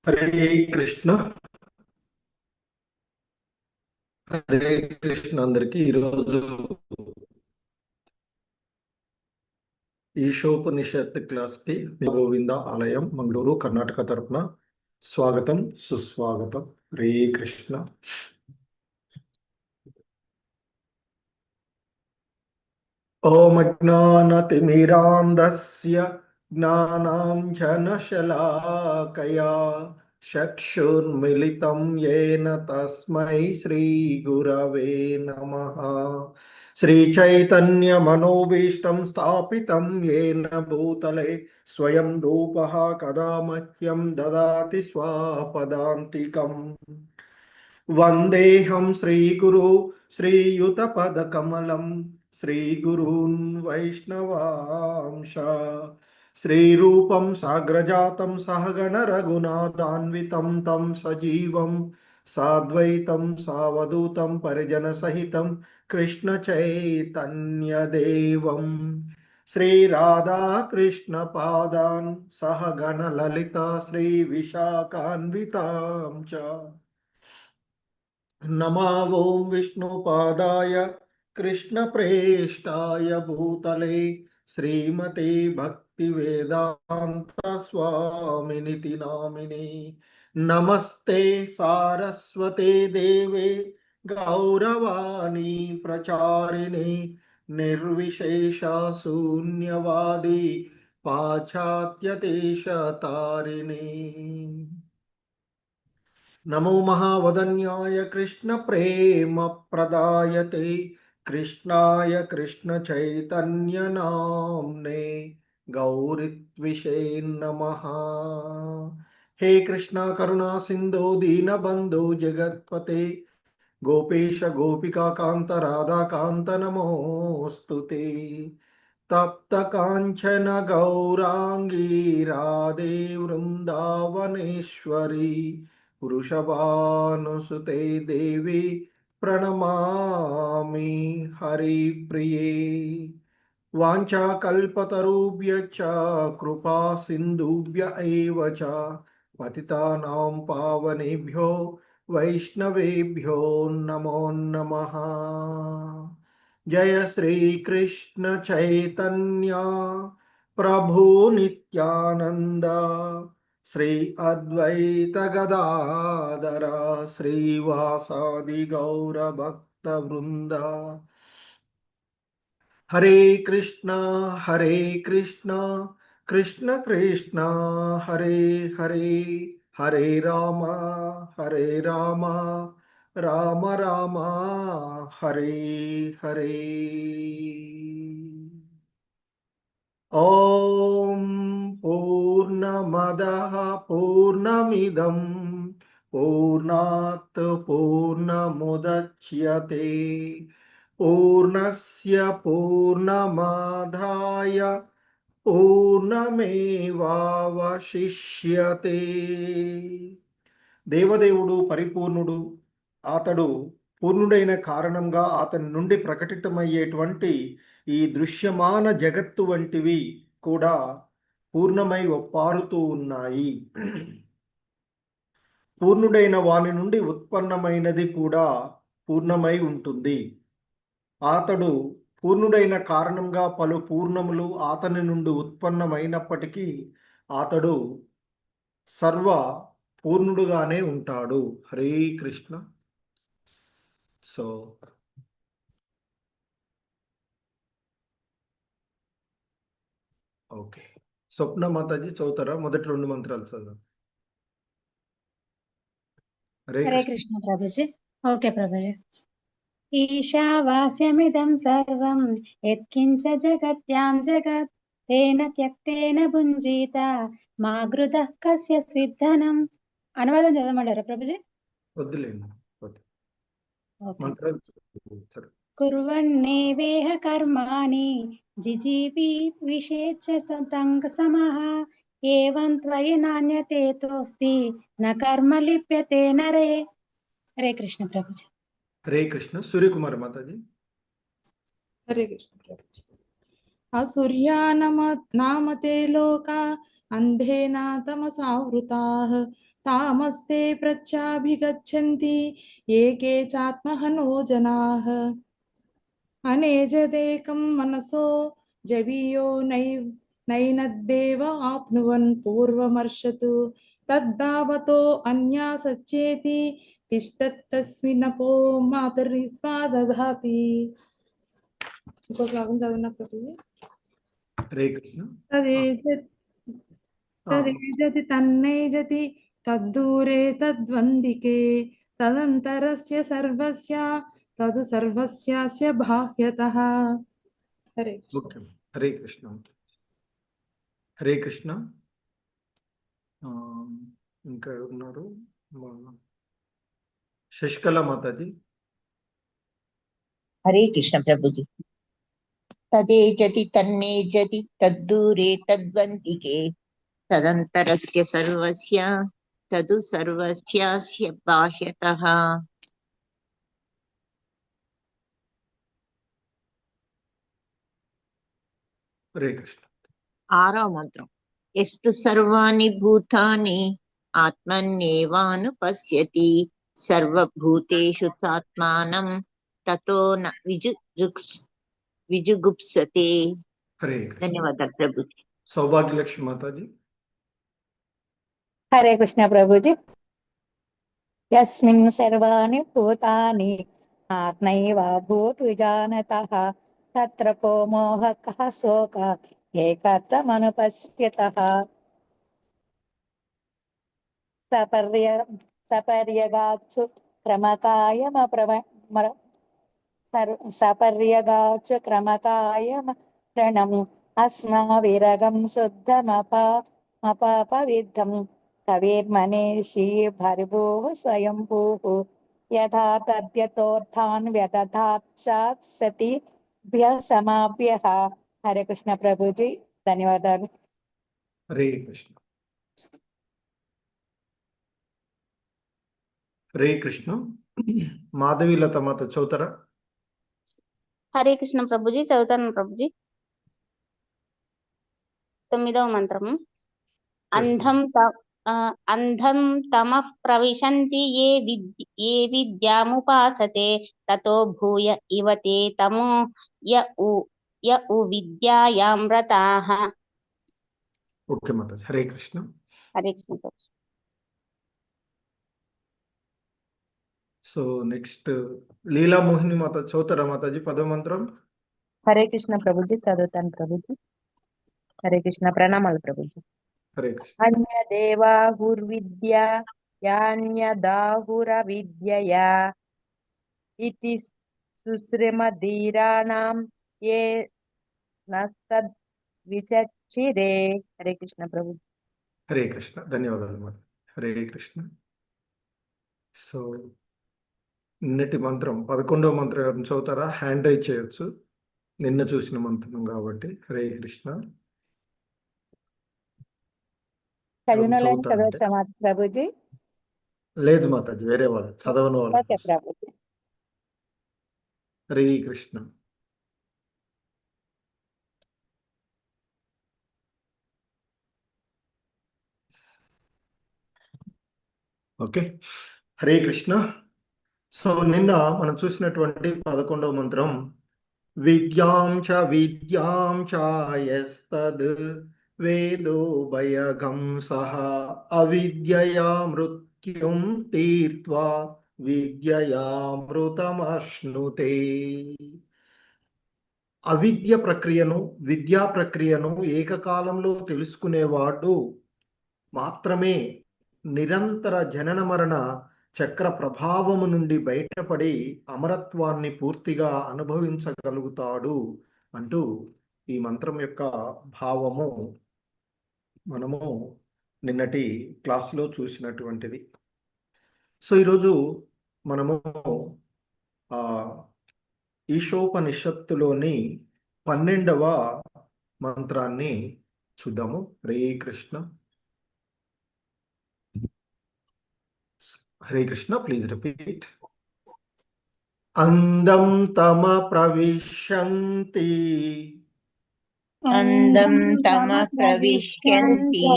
హరే కృష్ణ. హరే కృష్ణ అందరికి. ఈరోజు ఈశోపనిషత్ క్లాస్కి గోవింద ఆలయం మంగళూరు కర్ణాటక తరపున స్వాగతం సుస్వాగతం. హరే కృష్ణ. ఓం అజ్ఞానతిమిరాంధస్య జ్ఞానాంజనశలాకయా చక్షుర్మిలితం యేన తస్మై శ్రీగురవే నమః. శ్రీచైతన్యమనోభీష్టం స్థాపితం యేన భూతలే స్వయం రూపః కదా మహ్యం దదాతి స్వపదాంతికం. వందేహం శ్రీగురు శ్రీయుతపదకమలం శ్రీగురూన్ వైష్ణవాంశ శ్రీరూపం సాగ్రజాతం సహగణ రఘునాథాన్వితం తం సజీవం సాద్వైతం సావధూతం పరిజన సహితం కృష్ణ చైతన్యదేవం శ్రీ రాధా కృష్ణ పాదాన్ సహగణ లలిత శ్రీ విశాఖాన్వితాం చ. नमा ओं विष्णुपादाय कृष्णप्रेष्ठाय भूतले श्रीमते भक्तिवेदांत स्वामिनिति नामिने. नमस्ते सारस्वते देवे गौरवाणी प्रचारिणे निर्विशेष शून्यवादी पाश्चात्यदेशतारिणे. नमो महावदन्याय कृष्ण प्रेम प्रदायते कृष्णाय कृष्ण चैतन्य नाम्ने गौरित्विषे नमः. हे कृष्ण करुणा सिंधु दीनबंधु जगत्पते गोपेश गोपिका कांत राधा कांत नमोस्तुते. तप्त कांचन गौरांगी राधे वृंदावनेश्वरी वृषभानुसुते देवी प्रणमामि हरिप्रिये. वाञ्छाकल्पतरुभ्यश्च कृपा सिन्धुभ्य एव च पतितानां पावनेभ्यो वैष्णवेभ्यो नमो नमः. जय श्री कृष्ण चैतन्य प्रभु नित्यानंद श्री अद्वैत गदाधर श्रीवासादि गौर भक्त वृंद. हरे कृष्ण कृष्ण कृष्ण हरे हरे हरे राम राम राम हरे हरे. ओम पूर्णमदः पूर्णमिदं पूर्णात् पूर्णमुदच्यते पूर्णस्य पूर्णमादाय పూర్ణమేవావశిష్యతే. దేవదేవుడు పరిపూర్ణుడు. అతడు పూర్ణుడైన కారణంగా అతని నుండి ప్రకటితమయ్యేటువంటి ఈ దృశ్యమాన జగత్తు వంటివి కూడా పూర్ణమై ఒప్పారుతూ ఉన్నాయి. పూర్ణుడైన వాని నుండి ఉత్పన్నమైనది కూడా పూర్ణమై ఉంటుంది. అతడు పూర్ణుడైన కారణంగా పలు పూర్ణములు అతని నుండి ఉత్పన్నమైనప్పటికీ అతడు సర్వ పూర్ణుడుగానే ఉంటాడు. హరే కృష్ణ. సో ఓకే, స్వప్న మాతాజీ చదువుతారా? మొదటి 2 మంత్రాలు చదువు. హరే కృష్ణ ప్రభుజీ. ఓకే ప్రభుజీ. ఈశావాస్యమిదం సర్వం యత్కించ జగత్యాం జగత్ తేన త్యక్తేన భుంజీత మా గృధః కస్య స్విద్ధనం. అనువాదం చదవమంటారా ప్రభుజీ? వద్దులేండి. కుర్వన్నేవేహ కర్మాణి జిజీవి విషేచ తంగ సమః ఏవం త్వయి నాణ్యతే తోస్తి న కర్మ లిప్యతే నరే. హరే కృష్ణ ప్రభుజీ. హరే కృష్ణ. సూర్యకుమార్ మాతాజీ. హరే కృష్ణ ప్రభుజీ. असुर्या नामते लोका अन्धेना तमसावृताः तामस्ते प्रत्याभिगच्छन्ति ये केचात्महनो जनाः अनेजदेकं मनसो जवीयो नैनद्देव आप्नुवन् पूर्वमर्षतु तद्धावतो अन्या सच्चेति तिष्ठत्तस्मिन्नपो मातरि स्वादधाति ఇంకో శ్లోకం చదివినప్పుడు హరే కృష్ణ. తదేజతి తన్నైజతి తద్దూరే తద్వందికే తదంతరస్య సర్వస్య తదు సర్వస్యాస్య బాహ్యతః. హరే ఓకే. హరే కృష్ణ. హరే కృష్ణ. ఇంకా ఉన్నారు శశికళ మాతాజీ. हरे कृष्ण प्रभु जी। तदेजति तन्नेजति तद्दूरे तद्वन्तिके तदन्तरस्य सर्वस्य तदु सर्वस्यास्य बाह्यतः. హరే కృష్ణ. आरो मंत्रम यस्तु सर्वाणि भूतानि आत्मन्येवानुपश्यति सर्वभूतेषु तात्मानं ततो न विजुगुप्सते. హరే కృష్ణ. धन्यवाद प्रभु जी। సౌభాగ్యలక్ష్మి మాతాజీ. హరే కృష్ణ ప్రభుజీ. యస్మిన్ సర్వాణి భూతాని ఆత్మైవ భూతుజానతః తత్ర కో మోహః శోకః ఏకత్వమనుపశ్యతః సపర్యగాత్సు క్రమకాయమ అస్మావిరగం శుద్ధమపవిద్ధం కవిర్మనీషి భర్భుః స్వయంభూః యథా తద్యతోర్థాన్ వ్యదధాత్ సతిభ్యః సమాభ్యః. హరే కృష్ణ ప్రభుజీ, ధన్యవాదాలు. హరే కృష్ణ. హరే కృష్ణ. మాధవి లత మాత చౌతరా. హరే కృష్ణ ప్రభుజీ, చదువుతాను ప్రభుజీ. 9వ మంత్రము. అంధం తమః ప్రవిశంతి ఏ విద్యాముపాసతే తతో భూయ ఇవతే తమో య విద్యాయాం రతాః. Okay Mataji. Hare Krishna. Hare Krishna Prabhuji. So next లీలా మోహిని మాత చౌతరా మాతాజీ 10వ మంత్రం. హరే కృష్ణ ప్రభుజీ, చదువుతాను ప్రభుజీ. హరే కృష్ణ, ప్రణామాలు ప్రభుజీ. హరే కృష్ణ. అన్యదేవాహుర్విద్యా యాన్యదాహురవిద్యయా ఇతి సుశ్రమధీరాణాం ఏ నస్తద్ విచక్షిరే. హరే కృష్ణ ప్రభుజీ. హరే కృష్ణ. ధన్యవాదాలు మాత. హరే కృష్ణ. సో నిన్నటి మంత్రం 11వ మంత్రం ఎవరిని చదువుతారా? హ్యాండ్ రైజ్ చేయొచ్చు, నిన్న చూసిన మంత్రం కాబట్టి. హరే కృష్ణ. చదవచ్చా ప్రభుజీ? లేదు మాతాజీ, వేరే వాళ్ళు చదవని వాళ్ళు. Okay Prabhuji. Hare Krishna. Okay. Hare Krishna. So నిన్న మనం చూసినటువంటి 11వ మంత్రం విద్యాం చ యస్తద్ వేదో భయగం సహ అవిద్యయా మృత్యుం తీర్త్వా విద్యయామృతమశ్నుతే. అవిద్య ప్రక్రియను, విద్యా ప్రక్రియను ఏకకాలంలో తెలుసుకునేవాడు మాత్రమే నిరంతర జనన మరణ చక్ర ప్రభావము నుండి బయటపడి అమరత్వాన్ని పూర్తిగా అనుభవించగలుగుతాడు అంటూ ఈ మంత్రం యొక్క భావము మనము నిన్నటి క్లాసులో చూసినటువంటిది. సో ఈరోజు మనము ఈశోపనిషత్తులోని 12వ మంత్రాన్ని చూద్దాము. హరే కృష్ణ. హరే కృష్ణ. Please repeat. అందం తమ ప్రవిశంతి అందం తమ ప్రవిశంతి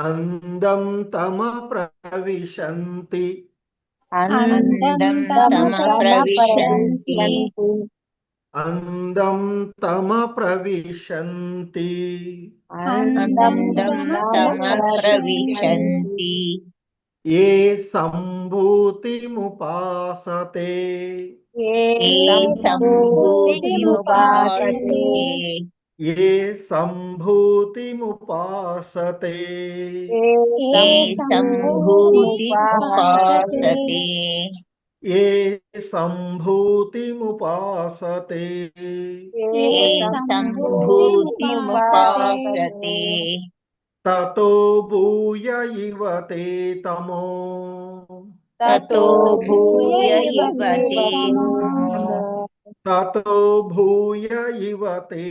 అందం తమ ప్రవిశంతి అందం తమ ప్రవిశంతి అందం తమ ప్రవిశంతి అందం తమ ప్రవిశంతి ఏ సంభూతిముపాసతే ఏ సంభూతిముపాసతే ఏ సంభూతిముపాసతే ఏ సంభూతిముపాసతే ఏ సంభూతిముపాసతే ఏ సంభూతిముపాసతే తతో భూయ ఇవ తే తమో తతో భూయ ఇవ తే తతో భూయ ఇవ తే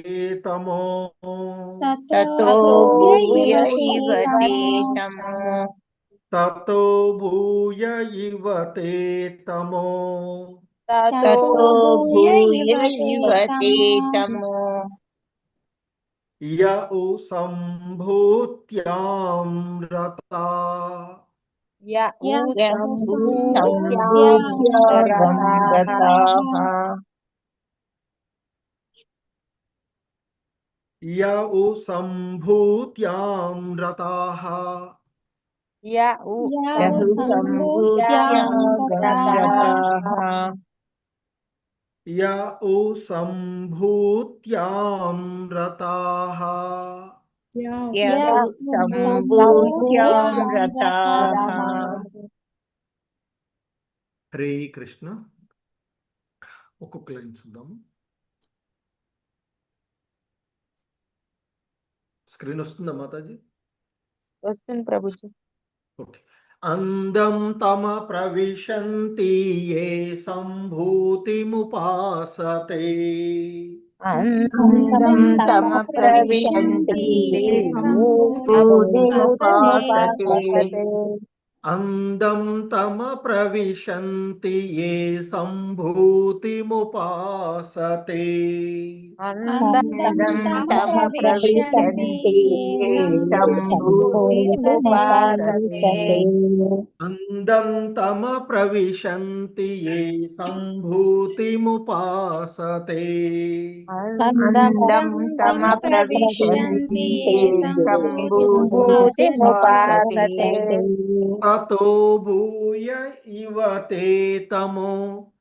తమో తతో భూయ ఇవ తే తమో తతో భూయ ఇవ తే తమో తతో భూయ ఇవ తే తమో య ఉ సంభూత్యాం రతా య ఉ సంభూత్యాం రతాః య ఉ సంభూత్యాం రతాః సంభూత్యాం రతాః హరే కృష్ణ. ఒక్కొక్క లైన్ చూద్దాం. స్క్రీన్ వస్తుందా మాతాజీ? వస్తుంది ప్రభుజీ. ఓకే. అందం తమ ప్రవిశంతి ఏ సంభూతిముపాసతే అందం తమ ప్రవిశంతి సంభూతిముపాసతే అందం తమ ప్రవిశంతి ఏ సంభూతిముపాసతే అందం తమ ప్రవిశంతి సంభూతిముపాసతే అందం తమ ప్రవిశంతి ఏ సంభూతిముపాసతే అందం తమ ప్రవిశంతి సంభూతిముపాసతే తతో భూయ ఇవ తే తమో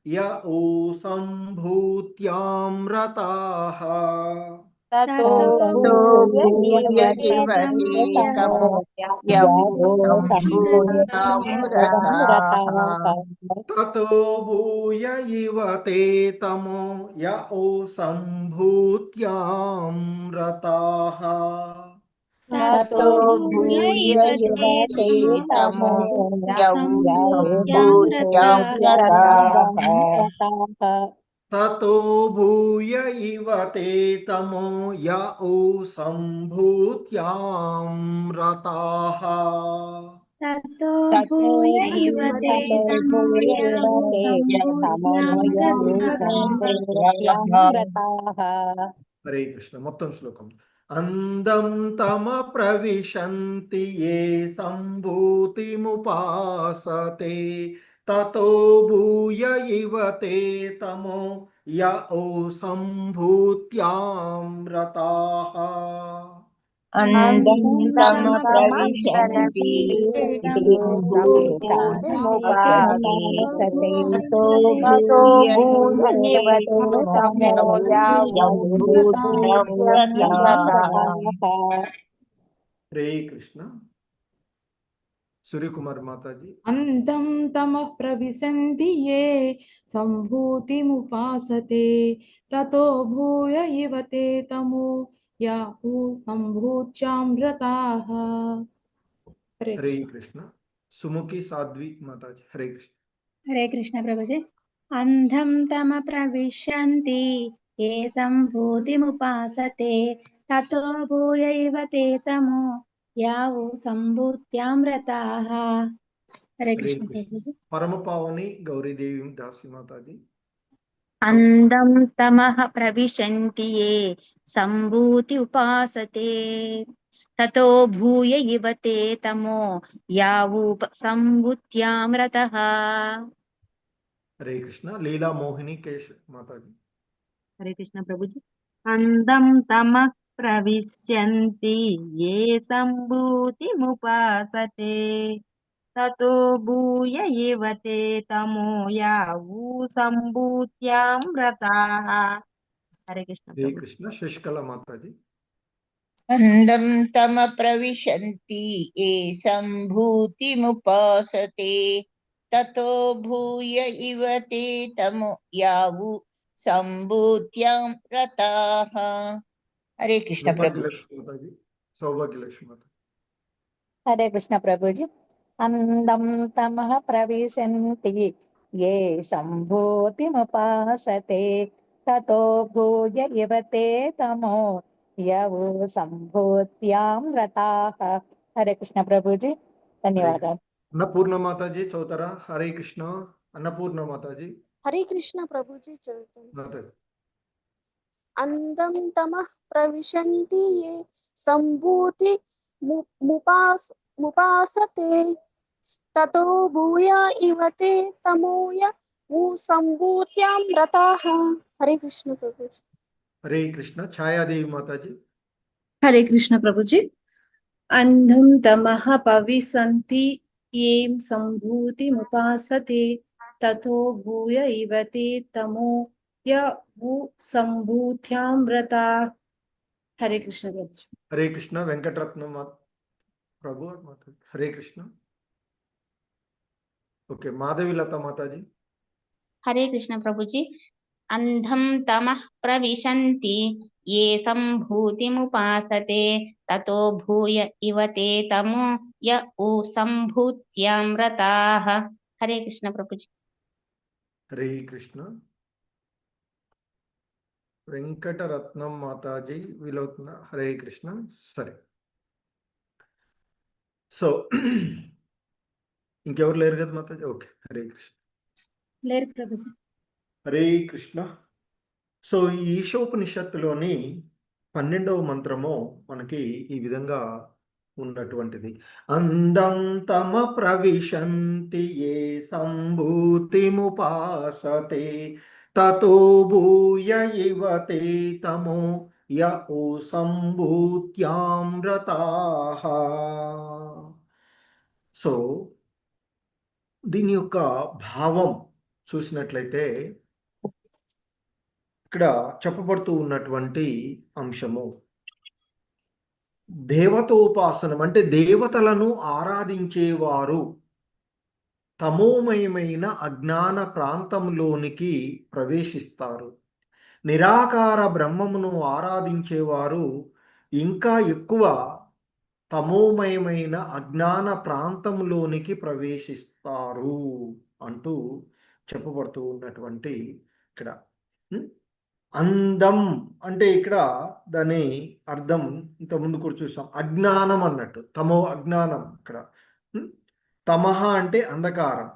య ఉ సంభూత్యాం రతాః తతో భూయ ఇవ తే తమో య ఉ సంభూత్యాం రతాః తతో భూయ ఇవ తే తమో య ఉ సంభూత్యాం రతాః తతో భూయ ఇవ తే తమో య ఉ సంభూత్యాం రతాః తతో భూయ ఇవ తే తమో య ఉ సంభూత్యాం రతాః తతో భూయ ఇవ తే తమో య ఉ సంభూత్యాం రతాః. హరే కృష్ణ. మొత్తం శ్లోకం. అందం తమ ప్రవిశంతి ఏ సంభూతిముపాసతే తతో భూయ ఇవ తే తమో య ఉ సంభూత్యాం రతాః అందం తమ ప్రవిశంతి సంభూతిముపాసతే తతో భూయ ఇవ తే తమో య ఉ సంభూత్యాం రతాః. హరే కృష్ణ. సూర్యకుమార్ మాతాజీ. అందం తమః ప్రవిశంతి యే సంభూతిముపాసతే తతో భూయ ఇవ తే తమో యా ఊ సంభూత్యాం రతాః. హరే హరే కృష్ణ. కృష్ణ. సుముఖి సాధ్వి మాతాజీ. హరే కృష్ణ. హరే కృష్ణ ప్రభుజీ. అంధం తమ ప్రవిశంతి ఏ సంభూతిముపాసతే తతో భూయ ఇవ తే తమో యావు సంభూత్యాం రతాః. హరే హరే కృష్ణ కృష్ణ. ప్రభుజీ. పరమ పావని గౌరీదేవి దాసి మాతాజీ. అందం తమః ప్రవిశంతి ఏ సంభూతి ఉపాసతే తతో భూయ ఇవ తే తమో యావూప సంభూత్యాం రతః. హరే కృష్ణ. లీలా మోహిని కేశ్ మాతాజీ. హరే కృష్ణ ప్రభుజీ. అందం తమః ప్రవిశ్యంతి ఏ సంభూతిముపాసతే తతో భూయ ఇవ తే తమో యావూ సంభూత్యాం రతాః. హరే కృష్ణ హరే ప్రభు. కృష్ణ. శశికళ మాతాజీ. అందం తమ ప్రవిశంతి ఏ సంభూతిముపాసతే తతో భూయ ఇవ తే తము యావు సంభూత్యాం రతాః. హరే కృష్ణ ప్రభు. సౌభాగ్యలక్ష్మి మాతాజీ. సౌభాగ్యలక్ష్మి మాతాజీ. హరే కృష్ణ ప్రభుజీ. అందం తమః ప్రవిశంతి ఏ సంభూతిముపాసతే తతో భూయ ఇవ తే తమో యవు సంభూత్యాం రతాః. హరే కృష్ణ ప్రభుజీ. ధన్యవాదాలు. అన్నపూర్ణ మాతాజీ చదువుతారా? హరే కృష్ణ. అన్నపూర్ణ మాతాజీ. హరే కృష్ణ ప్రభుజీ చదువుతాను. మాతాజీ. అందం తమః ప్రవిశంతి ఏ సంభూతి ముపాసతే తతో భూయ ఇవ తే తమోయ సంభూత్యాం రతాః. హరే కృష్ణ ప్రభుజీ. హరే కృష్ణ. ఛాయాదేవి మాతాజీ. హరే కృష్ణ ప్రభుజీ. అంధం తమః పవిసంతి ఏం సంభూతిముపాసతే తతో భూయ ఇవ తే తమో యవు సంభూత్యాం రతాః. హరే కృష్ణ ప్రభుజీ. హరే కృష్ణ. వెంకటరత్న ప్రభు మాతాజీ. హరే కృష్ణ. ఓకే. మాధవిలత మాతాజీ. హరే కృష్ణ ప్రభుజీ. అంధం తమః ప్రవిశంతి ఏ సంభూతిముపాసతే తతో భూయ ఇవ తే తమో యౌ సంభూత్యాం రతాః. హరే కృష్ణ ప్రభుజీ. హరే కృష్ణ. వెంకటరత్నం మాతాజీ వీలవుతుందా? హరే కృష్ణ. సరే. సో ఇంకెవరు లేరు కదా మాతాజీ? ఓకే. హరే కృష్ణ. లేరు ప్రభుజీ. హరే కృష్ణ. సో ఈ ఈశోపనిషత్తులోని 12వ మంత్రము మనకి ఈ విధంగా ఉన్నటువంటిది. అందం తమ ప్రవిశంతి ఏ సంభూతిముపాసతే తతో భూయ ఇవ తే తమో యౌ సంభూత్యాం రతాః. సో దీని యొక్క భావం చూసినట్లయితే ఇక్కడ చెప్పబడుతూ ఉన్నటువంటి అంశము దేవతోపాసనం, అంటే దేవతలను ఆరాధించేవారు తమోమయమైన అజ్ఞాన ప్రాంతంలోనికి ప్రవేశిస్తారు. నిరాకార బ్రహ్మమును ఆరాధించేవారు ఇంకా ఎక్కువ తమోమయమైన అజ్ఞాన ప్రాంతంలోనికి ప్రవేశిస్తారు అంటూ చెప్పబడుతూ ఉన్నటువంటి ఇక్కడ అందం అంటే ఇక్కడ దాని అర్థం ఇంత ముందు కూడా చూసాం, అజ్ఞానం అన్నట్టు. తమో అజ్ఞానం ఇక్కడ. తమహ అంటే అంధకారం,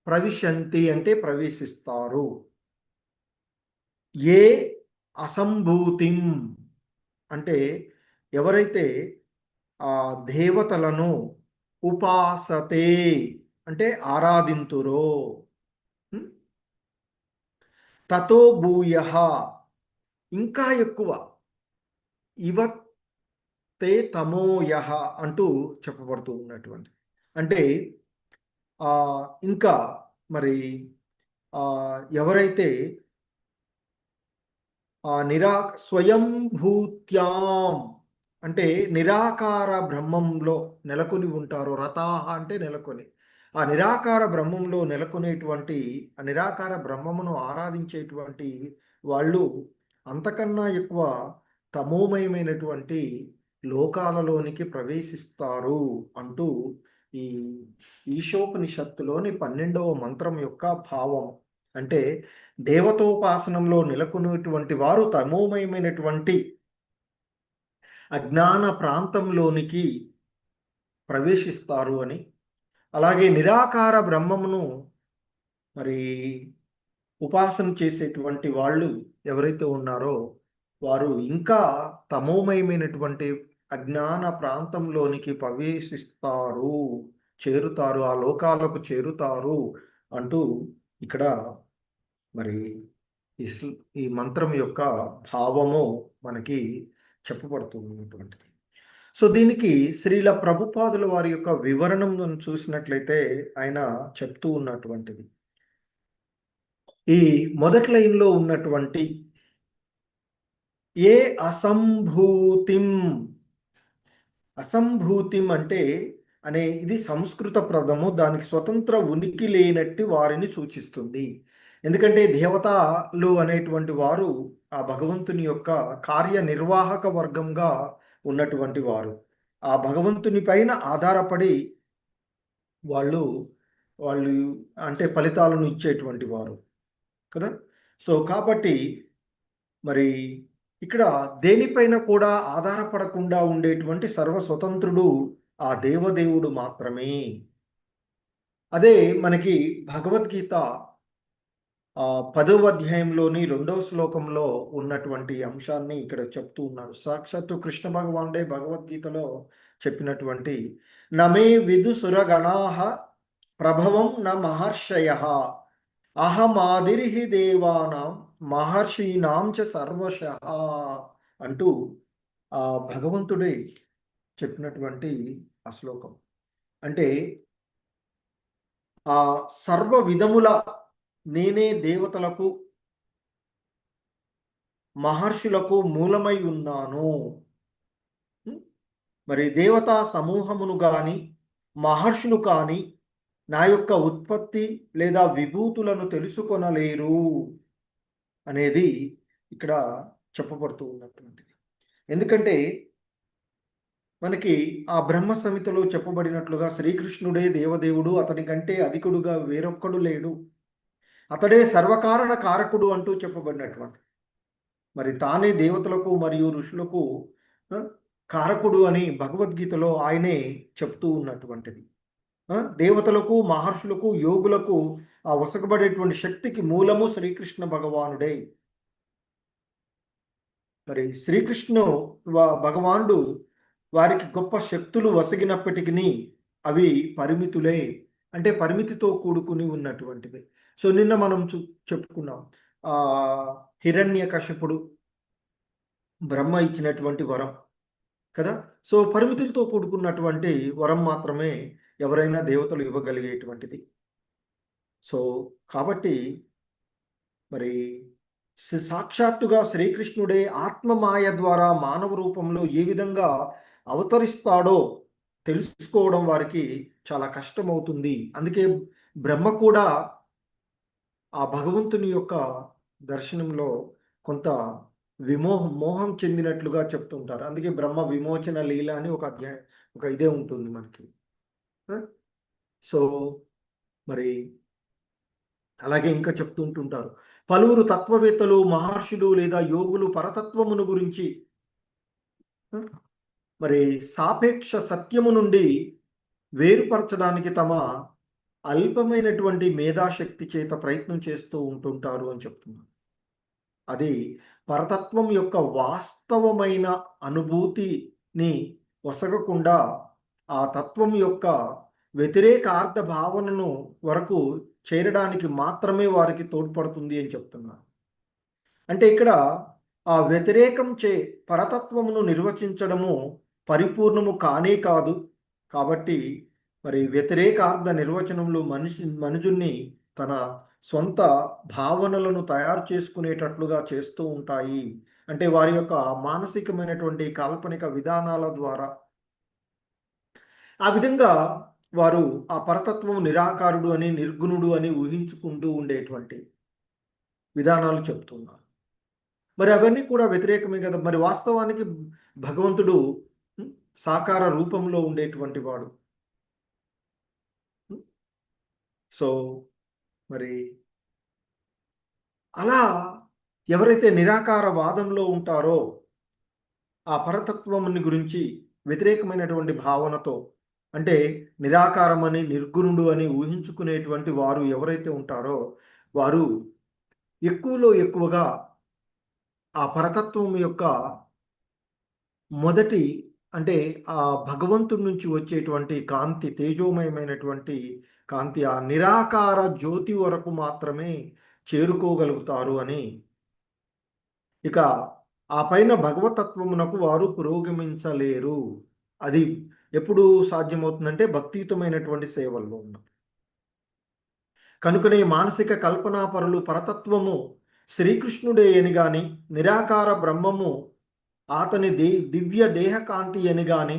ప్రవిశంతి అంటే ప్రవేశిస్తారు. ఏ అసంభూతిం అంటే ఎవరైతే ఆ దేవతలను ఉపాసతే అంటే ఆరాధింతురో, తతో భూయః ఇంకా ఎక్కువ, ఇవతే తమోయః అంటూ చెప్పబడుతూ ఉన్నటువంటి, అంటే ఇంకా మరి ఎవరైతే స్వయంభూత్యాం అంటే నిరాకార బ్రహ్మంలో నెలకొని ఉంటారో, రతాహ అంటే నెలకొని, ఆ నిరాకార బ్రహ్మంలో నెలకొనేటువంటి ఆ నిరాకార బ్రహ్మమును ఆరాధించేటువంటి వాళ్ళు అంతకన్నా ఎక్కువ తమోమయమైనటువంటి లోకాలలోనికి ప్రవేశిస్తారు అంటూ ఈ ఈశోపనిషత్తులోని 12వ మంత్రం యొక్క భావం. అంటే దేవతోపాసనంలో నెలకొనేటువంటి వారు తమోమయమైనటువంటి అజ్ఞాన ప్రాంతంలోనికి ప్రవేశిస్తారు అని, అలాగే నిరాకార బ్రహ్మమును మరి ఉపాసన చేసేటువంటి వాళ్ళు ఎవరైతే ఉన్నారో వారు ఇంకా తమోమయమైనటువంటి అజ్ఞాన ప్రాంతంలోనికి ప్రవేశిస్తారు, చేరుతారు, ఆ లోకాలకు చేరుతారు అంటూ ఇక్కడ మరి ఈ మంత్రం యొక్క భావము మనకి చెప్పబడుతున్నటువంటిది. సో దీనికి శ్రీల ప్రభుపాదుల వారి యొక్క వివరణం మనం చూసినట్లయితే ఆయన చెప్తూ ఉన్నటువంటిది, ఈ మొదటి లైన్లో ఉన్నటువంటి ఏ అసంభూతిం, అసంభూతిం అంటే ఇది సంస్కృత పదము, దానికి స్వతంత్ర ఉనికి లేనట్టి వారిని సూచిస్తుంది. ఎందుకంటే దేవతలు అనేటువంటి వారు ఆ భగవంతుని యొక్క కార్యనిర్వాహక వర్గంగా ఉన్నటువంటి వారు, ఆ భగవంతుని పైన ఆధారపడి వాళ్ళు అంటే ఫలితాలను ఇచ్చేటువంటి వారు కదా. సో కాబట్టి మరి ఇక్కడ దేనిపైన కూడా ఆధారపడకుండా ఉండేటువంటి సర్వస్వతంత్రుడు ఆ దేవదేవుడు మాత్రమే. అదే మనకి భగవద్గీత 10వ అధ్యాయంలోని 2వ శ్లోకంలో ఉన్నటువంటి అంశాన్ని ఇక్కడ చెప్తూ ఉన్నారు. సాక్షాత్తు కృష్ణ భగవానుడే భగవద్గీతలో చెప్పినటువంటి నమే విదుసురగణాః ప్రభవం న మహర్షయః అహమాదిర్హి దేవానాం మహర్షీనాం చ సర్వశః అంటూ ఆ భగవంతుడే చెప్పినటువంటి ఆ శ్లోకం. అంటే ఆ సర్వ విధముల నేనే దేవతలకు మహర్షులకు మూలమై ఉన్నాను. మరి దేవతా సమూహమును కానీ మహర్షులు కానీ నా యొక్క ఉత్పత్తి లేదా విభూతులను తెలుసుకొనలేరు అనేది ఇక్కడ చెప్పబడుతూ ఉన్నటువంటిది. ఎందుకంటే మనకి ఆ బ్రహ్మ సమితిలో చెప్పబడినట్లుగా శ్రీకృష్ణుడే దేవదేవుడు, అతని కంటే అధికుడుగా వేరొక్కడు లేడు, అతడే సర్వకారణ కారకుడు అంటూ చెప్పబడినటువంటి, మరి తానే దేవతలకు మరియు ఋషులకు కారకుడు అని భగవద్గీతలో ఆయనే చెప్తూ ఉన్నటువంటిది. దేవతలకు మహర్షులకు యోగులకు ఆ వసకబడేటువంటి శక్తికి మూలము శ్రీకృష్ణ భగవానుడే. మరి శ్రీకృష్ణ భగవానుడు వారికి గొప్ప శక్తులు వసగినప్పటికీ అవి పరిమితులే, అంటే పరిమితితో కూడుకుని ఉన్నటువంటివి. సో నిన్న మనం చెప్పుకున్నాం హిరణ్యకశిపుడు బ్రహ్మ ఇచ్చినటువంటి వరం కదా. సో పరిమితులతో కూడుకున్నటువంటి వరం మాత్రమే ఎవరైనా దేవతలు ఇవ్వగలిగేటువంటిది. సో కాబట్టి మరి సాక్షాత్తుగా శ్రీకృష్ణుడే ఆత్మమాయ ద్వారా మానవ రూపంలో ఏ విధంగా అవతరిస్తాడో తెలుసుకోవడం వారికి చాలా కష్టమవుతుంది. అందుకే బ్రహ్మ కూడా ఆ భగవంతుని యొక్క దర్శనంలో కొంత మోహం చెందినట్లుగా చెప్తుంటారు. అందుకే బ్రహ్మ విమోచన లీల అని ఒక ఇదే ఉంటుంది మనకి. సో మరి అలాగే ఇంకా చెప్తుంటుంటారు పలువురు తత్వవేత్తలు, మహర్షులు లేదా యోగులు పరతత్వమును గురించి మరి సాపేక్ష సత్యము నుండి వేరుపరచడానికి తమ అల్పమైనటువంటి మేధాశక్తి చేత ప్రయత్నం చేస్తూ ఉంటుంటారు అని చెప్తున్నారు. అది పరతత్వం యొక్క వాస్తవమైన అనుభూతిని వసగకుండా ఆ తత్వం యొక్క వ్యతిరేకార్థ భావనను వరకు చేరడానికి మాత్రమే వారికి తోడ్పడుతుంది అని చెప్తున్నారు. అంటే ఇక్కడ ఆ వ్యతిరేకం పరతత్వమును నిర్వచించడము పరిపూర్ణము కానే కాదు. కాబట్టి మరి వ్యతిరేకార్థ నిర్వచనములు మనుషుల్ని తన సొంత భావనలను తయారు చేసుకునేటట్లుగా చేస్తూ ఉంటాయి. అంటే వారి యొక్క మానసికమైనటువంటి కాల్పనిక విధానాల ద్వారా ఆ విధంగా వారు ఆ పరతత్వం నిరాకారుడు అని, నిర్గుణుడు అని ఊహించుకుంటూ ఉండేటువంటి విధానాలు చెప్తున్నారు. మరి అవన్నీ కూడా వ్యతిరేకమే కదా. మరి వాస్తవానికి భగవంతుడు సాకార రూపంలో ఉండేటువంటి వాడు. సో మరి అలా ఎవరైతే నిరాకార వాదంలో ఉంటారో ఆ పరతత్వముని గురించి వ్యతిరేకమైనటువంటి భావనతో, అంటే నిరాకారమని, నిర్గుణుడు అని ఊహించుకునేటువంటి వారు ఎవరైతే ఉంటారో వారు ఎక్కువలో ఎక్కువగా ఆ పరతత్వం యొక్క మొదటి అంటే ఆ భగవంతుడి నుంచి వచ్చేటువంటి కాంతి, తేజోమయమైనటువంటి కాంతి, ఆ నిరాకార జ్యోతి వరకు మాత్రమే చేరుకోగలుగుతారు అని, ఇక ఆ పైన భగవతత్వమునకు వారు పురోగమించలేరు. అది ఎప్పుడు సాధ్యమవుతుందంటే భక్తియుతమైనటువంటి సేవల్లో ఉన్న. కనుకనే మానసిక కల్పనాపరులు పరతత్వము శ్రీకృష్ణుడే అని గాని, నిరాకార బ్రహ్మము అతని దివ్య దేహకాంతి అని గాని,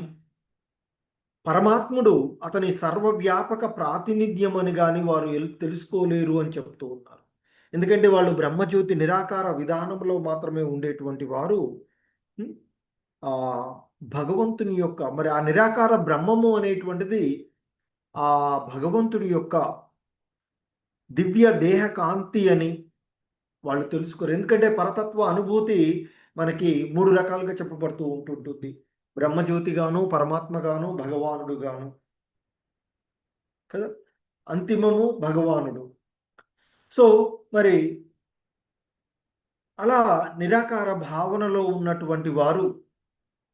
పరమాత్ముడు అతని సర్వవ్యాపక ప్రాతినిధ్యం అని గాని వారు తెలుసుకోలేరు అని చెప్తూ ఉన్నారు. ఎందుకంటే వాళ్ళు బ్రహ్మజ్యోతి నిరాకార విధానంలో మాత్రమే ఉండేటువంటి వారు ఆ భగవంతుని యొక్క మరి ఆ నిరాకార బ్రహ్మము అనేటువంటిది ఆ భగవంతుడి యొక్క దివ్య దేహ కాంతి అని వాళ్ళు తెలుసుకోరు. ఎందుకంటే పరతత్వ అనుభూతి మనకి 3 రకాలుగా చెప్పబడుతూ ఉంటుంటుంది. బ్రహ్మజ్యోతి గాను, పరమాత్మ గాను, భగవానుడు గాను కదా, అంతిమము భగవానుడు. సో మరి అలా నిరాకార భావనలో ఉన్నటువంటి వారు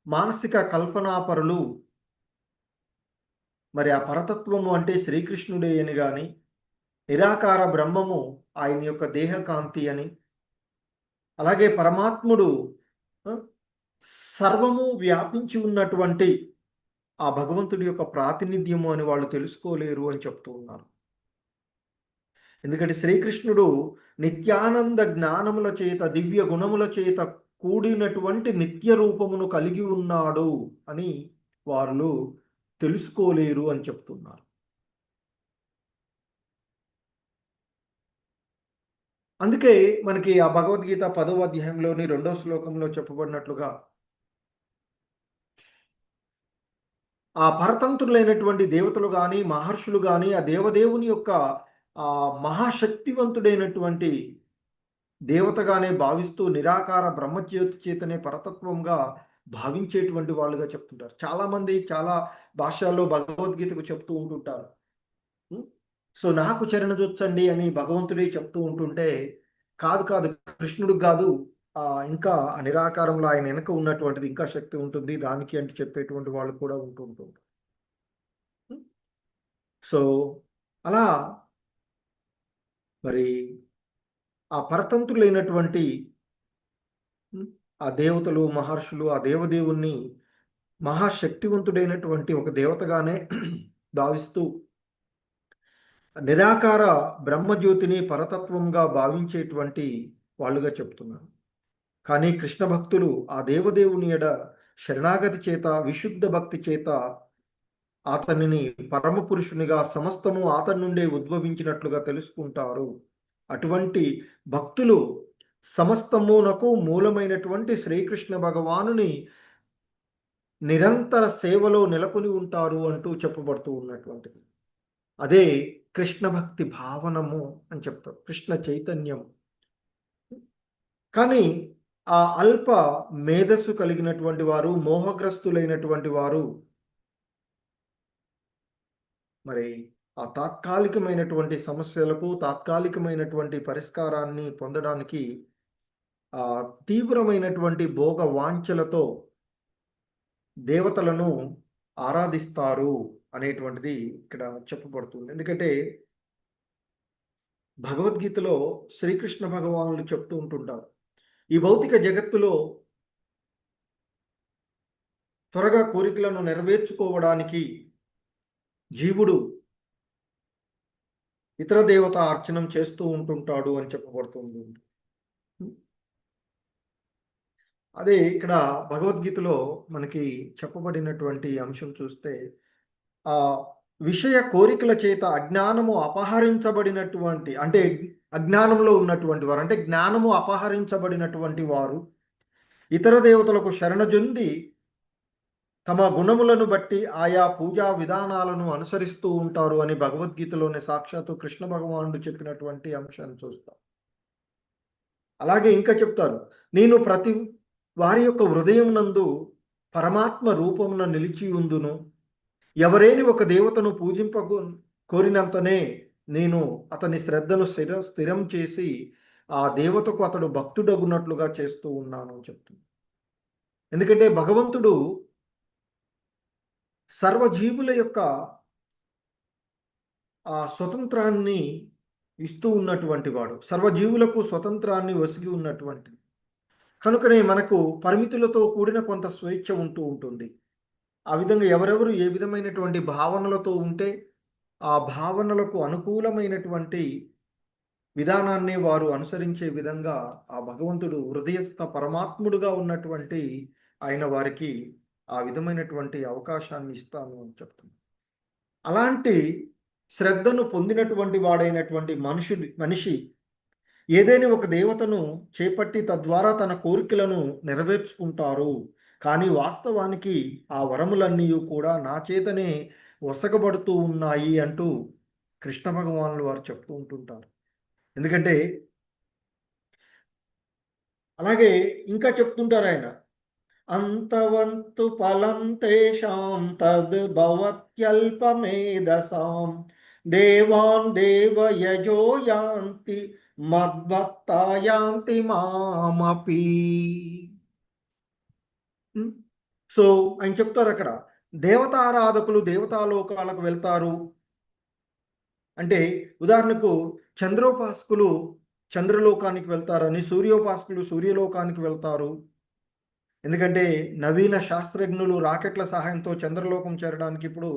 మానసిక కల్పనాపరులు మరి ఆ పరతత్వము అంటే శ్రీకృష్ణుడే అని గాని, నిరాకార బ్రహ్మము ఆయన యొక్క దేహకాంతి అని, అలాగే పరమాత్ముడు సర్వము వ్యాపించి ఉన్నటువంటి ఆ భగవంతుడి యొక్క ప్రాతినిధ్యము అని వాళ్ళు తెలుసుకోలేరు అని చెప్తూ ఉన్నారు. ఎందుకంటే శ్రీకృష్ణుడు నిత్యానంద జ్ఞానముల చేత, దివ్య గుణముల చేత కూడినటువంటి నిత్య రూపమును కలిగి ఉన్నాడు అని వారు తెలుసుకోలేరు అని చెప్తున్నారు. అందుకే మనకి ఆ భగవద్గీత 10వ అధ్యాయంలోని 2వ శ్లోకంలో చెప్పబడినట్లుగా ఆ పరతంత్రులైనటువంటి దేవతలు కానీ, మహర్షులు కానీ ఆ దేవదేవుని యొక్క ఆ మహాశక్తివంతుడైనటువంటి దేవతగానే భావిస్తూ నిరాకార బ్రహ్మజ్యోతి చేతనే పరతత్వంగా భావించేటువంటి వాళ్ళుగా చెప్తుంటారు. చాలామంది చాలా భాషల్లో భగవద్గీతకు చెప్తూ ఉంటుంటారు. సో నాకు చరణజొచ్చండి అని భగవంతుడే చెప్తూ ఉంటుంటే, కాదు కాదు కృష్ణుడికి కాదు, ఇంకా నిరాకారంలో ఆయన వెనక ఉన్నటువంటిది ఇంకా శక్తి ఉంటుంది దానికి అంటే చెప్పేటువంటి వాళ్ళు కూడా ఉంటుంటారు. సో అలా మరి ఆ పరతంత్రులైనటువంటి ఆ దేవతలు, మహర్షులు ఆ దేవదేవుణ్ణి మహాశక్తివంతుడైనటువంటి ఒక దేవతగానే భావిస్తూ నిరాకార బ్రహ్మజ్యోతిని పరతత్వంగా భావించేటువంటి వాళ్ళుగా చెప్తున్నారు. కానీ కృష్ణ భక్తులు ఆ దేవదేవుని ఎడ శరణాగతి చేత, విశుద్ధ భక్తి చేత అతనిని పరమ పురుషునిగా, సమస్తము అతని నుండే ఉద్భవించినట్లుగా తెలుసుకుంటారు. అటువంటి భక్తులు సమస్తమునకు మూలమైనటువంటి శ్రీకృష్ణ భగవానుని నిరంతర సేవలో నెలకొని ఉంటారు అంటూ చెప్పబడుతూ ఉన్నటువంటిది. అదే కృష్ణ భక్తి భావనము అని చెప్తారు, కృష్ణ చైతన్యం. కానీ ఆ అల్ప మేధస్సు కలిగినటువంటి వారు, మోహగ్రస్తులైనటువంటి వారు మరి ఆ తాత్కాలికమైనటువంటి సమస్యలకు, తాత్కాలికమైనటువంటి పరిష్కారాన్ని పొందడానికి ఆ తీవ్రమైనటువంటి భోగ వాంఛలతో దేవతలను ఆరాధిస్తారు అనేటువంటిది ఇక్కడ చెప్పబడుతుంది. ఎందుకంటే భగవద్గీతలో శ్రీకృష్ణ భగవానులు చెప్తూ ఉంటుంటారు, ఈ భౌతిక జగత్తులో త్వరగా కోరికలను నెరవేర్చుకోవడానికి జీవుడు ఇతర దేవత అర్చనం చేస్తూ ఉంటుంటాడు అని చెప్పబడుతుంది. అదే ఇక్కడ భగవద్గీతలో మనకి చెప్పబడినటువంటి అంశం చూస్తే, ఆ విషయ కోరికల చేత అజ్ఞానము అపహరించబడినటువంటి, అంటే అజ్ఞానంలో ఉన్నటువంటి వారు, అంటే జ్ఞానము అపహరించబడినటువంటి వారు ఇతర దేవతలకు శరణజొంది తమ గుణములను బట్టి ఆయా పూజా విధానాలను అనుసరిస్తూ ఉంటారు అని భగవద్గీతలోనే సాక్షాత్తు కృష్ణ భగవానుడు చెప్పినటువంటి అంశాన్ని చూస్తాం. అలాగే ఇంకా చెప్తారు, నేను ప్రతి వారి యొక్క హృదయం నందు పరమాత్మ రూపమున నిలిచి ఉందును, ఎవరేని ఒక దేవతను కోరినంతనే నేను అతని శ్రద్ధను స్థిరం చేసి ఆ దేవతకు అతడు భక్తుడగునట్లుగా చేస్తూ ఉన్నాను అని చెప్తుంది. ఎందుకంటే భగవంతుడు సర్వజీవుల యొక్క ఆ స్వతంత్రాన్ని ఇస్తూ ఉన్నటువంటి వాడు, సర్వజీవులకు స్వతంత్రాన్ని వసిగి ఉన్నటువంటి, కనుకనే మనకు పరిమితులతో కూడిన కొంత స్వేచ్ఛ ఉంటూ ఉంటుంది. ఆ విధంగా ఎవరెవరు ఏ విధమైనటువంటి భావనలతో ఉంటే ఆ భావనలకు అనుకూలమైనటువంటి విధానాన్ని వారు అనుసరించే విధంగా ఆ భగవంతుడు హృదయస్థ పరమాత్ముడుగా ఉన్నటువంటి ఆయన వారికి ఆ విధమైనటువంటి అవకాశాన్ని ఇస్తాను అని చెప్తుంది. అలాంటి శ్రద్ధను పొందినటువంటి వాడైనటువంటి మనిషి ఏదైనా ఒక దేవతను చేపట్టి తద్వారా తన కోరికలను నెరవేర్చుకుంటారు. కానీ వాస్తవానికి ఆ వరములన్నీ కూడా నా చేతనే వసగబడుతూ ఉన్నాయి అంటూ కృష్ణ భగవానులు వారు చెప్తూ ఉంటుంటారు. ఎందుకంటే అలాగే ఇంకా చెప్తుంటారు ఆయన, అంతవంతు ఫలం తేషాం తద్ భవత్యల్పమేధసాం దేవాన్ దేవయజో యాంతి మద్భక్తా యాంతి మామపి. సో ఆయన చెప్తారు అక్కడ, దేవతారాధకులు దేవతాలోకాలకు వెళ్తారు అంటే, ఉదాహరణకు చంద్రోపాసకులు చంద్రలోకానికి వెళ్తారని, సూర్యోపాసకులు సూర్యలోకానికి వెళ్తారు. ఎందుకంటే నవీన శాస్త్రజ్ఞులు రాకెట్ల సహాయంతో చంద్రలోకం చేరడానికి ఇప్పుడు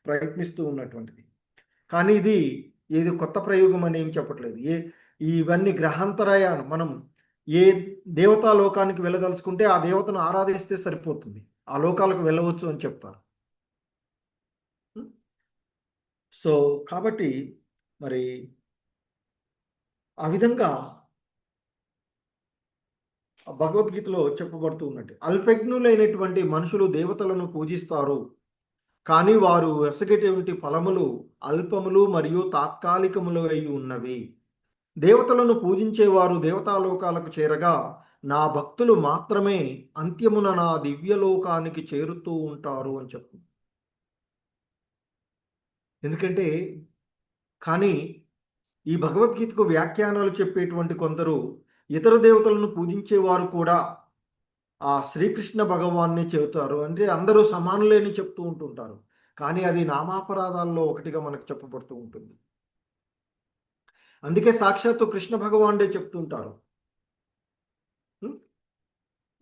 ప్రయత్నిస్తూ ఉన్నటువంటిది. కానీ ఇది ఏది కొత్త ప్రయోగం అని ఏం చెప్పట్లేదు. ఇవన్నీ గ్రహాంతరాయాలు. మనం ఏ దేవతా లోకానికి వెళ్ళదలుచుకుంటే ఆ దేవతను ఆరాధిస్తే సరిపోతుంది, ఆ లోకాలకు వెళ్ళవచ్చు అని చెప్తారు. సో కాబట్టి మరి ఆ విధంగా భగవద్గీతలో చెప్పబడుతూ ఉన్నట్టు అల్పజ్ఞులైనటువంటి మనుషులు దేవతలను పూజిస్తారు, కానీ వారు వెసగేటువంటి ఫలములు అల్పములు మరియు తాత్కాలికములు అయి ఉన్నవి. దేవతలను పూజించేవారు దేవతాలోకాలకు చేరగా నా భక్తులు మాత్రమే అంత్యమున నా దివ్యలోకానికి చేరుతూ ఉంటారు అని చెప్పు. ఎందుకంటే కానీ ఈ భగవద్గీతకు వ్యాఖ్యానాలు చెప్పేటువంటి కొందరు ఇతర దేవతలను పూజించేవారు కూడా ఆ శ్రీకృష్ణ భగవాన్ని చెబుతారు. అంటే అందరూ సమానులేని చెప్తూ ఉంటుంటారు, కానీ అది నామాపరాధాల్లో ఒకటిగా మనకు చెప్పబడుతూ ఉంటుంది. అందుకే సాక్షాత్తు కృష్ణ భగవానుడే చెప్తుంటారు,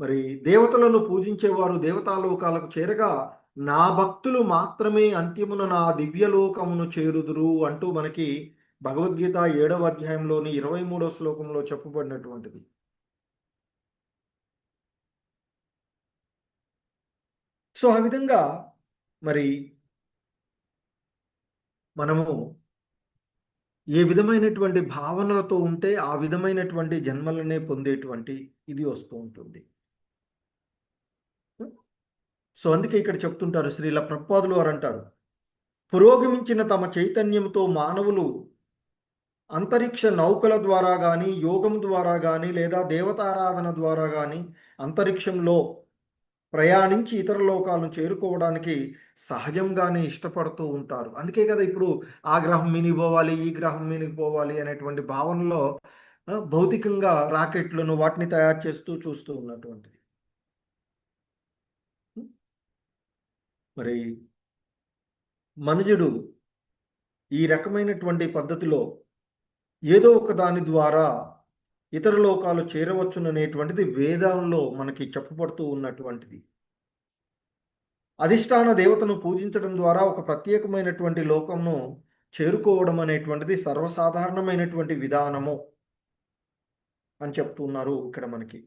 మరి దేవతలను పూజించేవారు దేవతాలోకాలకు చేరగా నా భక్తులు మాత్రమే అంత్యమున నా దివ్యలోకమును చేరుదురు అంటూ మనకి భగవద్గీత 7వ అధ్యాయంలోని 23వ శ్లోకంలో చెప్పబడినటువంటిది. సో ఆ విధంగా మరి మనము ఏ విధమైనటువంటి భావనలతో ఉంటే ఆ విధమైనటువంటి జన్మలనే పొందేటువంటి ఇది వస్తూ ఉంటుంది. సో అందుకే ఇక్కడ చెప్తుంటారు, శ్రీల ప్రభుపాదులు వారు అంటారు, పురోగమించిన తమ చైతన్యంతో మానవులు అంతరిక్ష నౌకల ద్వారా కానీ యోగం ద్వారా కానీ లేదా దేవతారాధన ద్వారా కానీ అంతరిక్షంలో ప్రయాణించి ఇతర లోకాలను చేరుకోవడానికి సహజంగానే ఇష్టపడుతూ ఉంటారు. అందుకే కదా ఇప్పుడు ఆ గ్రహం మీనికి పోవాలి, ఈ గ్రహం మీనికి పోవాలి అనేటువంటి భావనలో భౌతికంగా రాకెట్లను వాటిని తయారు చేస్తూ చూస్తూ ఉన్నటువంటిది. మరి మనుజుడు ఈ రకమైనటువంటి పద్ధతిలో ఏదో ఒక దాని ద్వారా ఇతర లోకాలు చేరవచ్చుననేటువంటిది వేదంలో మనకి చెప్పబడుతూ ఉన్నటువంటిది. అధిష్టాన దేవతను పూజించడం ద్వారా ఒక ప్రత్యేకమైనటువంటి లోకంను చేరుకోవడం అనేటువంటిది సర్వసాధారణమైనటువంటి విధానము అని చెప్తున్నారు ఇక్కడ మనకి.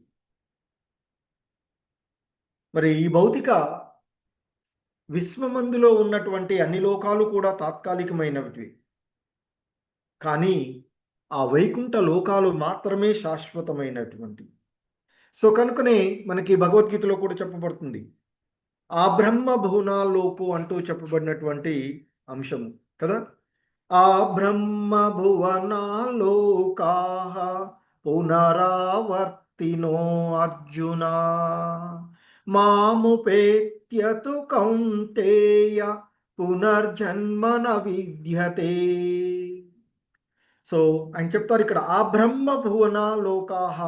మరి ఈ భౌతిక విశ్వమందులో ఉన్నటువంటి అన్ని లోకాలు కూడా తాత్కాలికమైనవి, కానీ ఆ వైకుంఠ లోకాలు మాత్రమే శాశ్వతమైనటువంటి. సో కనుకనే మనకి భగవద్గీతలో కూడా చెప్పబడుతుంది, ఆ బ్రహ్మ భువనాల్లోకు అంటూ చెప్పబడినటువంటి అంశము కదా. ఆ బ్రహ్మ భువనాల్లోకా పునరావర్తినో అర్జున మాముపేత్యతు కౌంతేయ పునర్జన్మ న విద్యతే. సో ఆయన చెప్తారు ఇక్కడ ఆ బ్రహ్మ భువన లోకాహ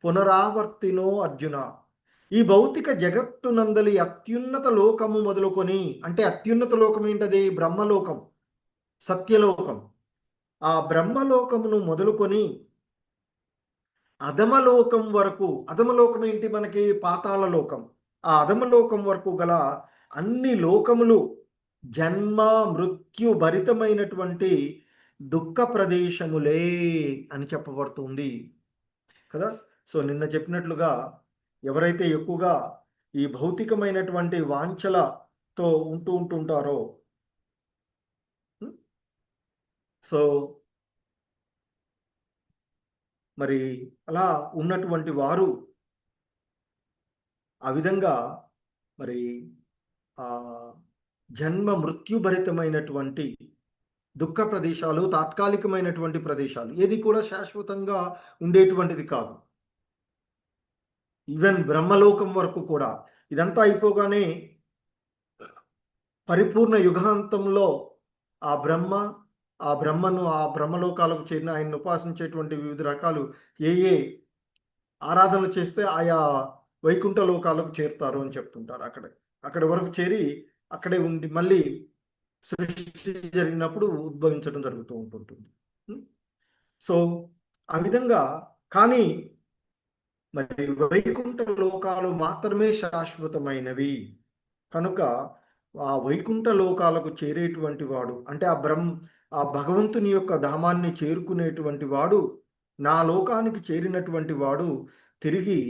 పునరావర్తినో అర్జున. ఈ భౌతిక జగత్తునందలి అత్యున్నత లోకము మొదలుకొని, అంటే అత్యున్నత లోకం ఏంటది? బ్రహ్మలోకం, సత్యలోకం. ఆ బ్రహ్మలోకమును మొదలుకొని అధమలోకం వరకు, అధమలోకం ఏంటి మనకి? పాతాళ లోకం. ఆ అధమలోకం వరకు గల అన్ని లోకములు జన్మ మృత్యు భరితమైనటువంటి దుఃఖ ప్రదేశములే అని చెప్పబడుతుంది కదా. సో నిన్న చెప్పినట్లుగా ఎవరైతే ఎక్కువగా ఈ భౌతికమైనటువంటి వాంఛలతో ఉంటుంటారో, సో మరి అలా ఉన్నటువంటి వారు ఆ విధంగా మరి ఆ జన్మ మృత్యుభరితమైనటువంటి దుఃఖ ప్రదేశాలు, తాత్కాలికమైనటువంటి ప్రదేశాలు, ఏది కూడా శాశ్వతంగా ఉండేటువంటిది కాదు. ఈవెన్ బ్రహ్మలోకం వరకు కూడా ఇదంతా అయిపోగానే పరిపూర్ణ యుగాంతంలో ఆ బ్రహ్మను ఆ బ్రహ్మలోకాలకు చేరిన ఆయన్ని ఉపాసించేటువంటి వివిధ రకాలు ఏ ఆరాధనలు చేస్తే ఆయా వైకుంఠ లోకాలకు చేరుతారు అని చెప్తుంటారు. అక్కడి వరకు చేరి అక్కడే ఉండి మళ్ళీ సృష్టి జరిగినప్పుడు ఉద్భవించడం జరుగుతూ ఉంటుంటుంది. సో ఆ విధంగా కానీ మరి వైకుంఠ లోకాలు మాత్రమే శాశ్వతమైనవి కనుక ఆ వైకుంఠ లోకాలకు చేరేటువంటి వాడు, అంటే ఆ భగవంతుని యొక్క ధామాన్ని చేరుకునేటువంటి వాడు, నా లోకానికి చేరినటువంటి వాడు తిరిగి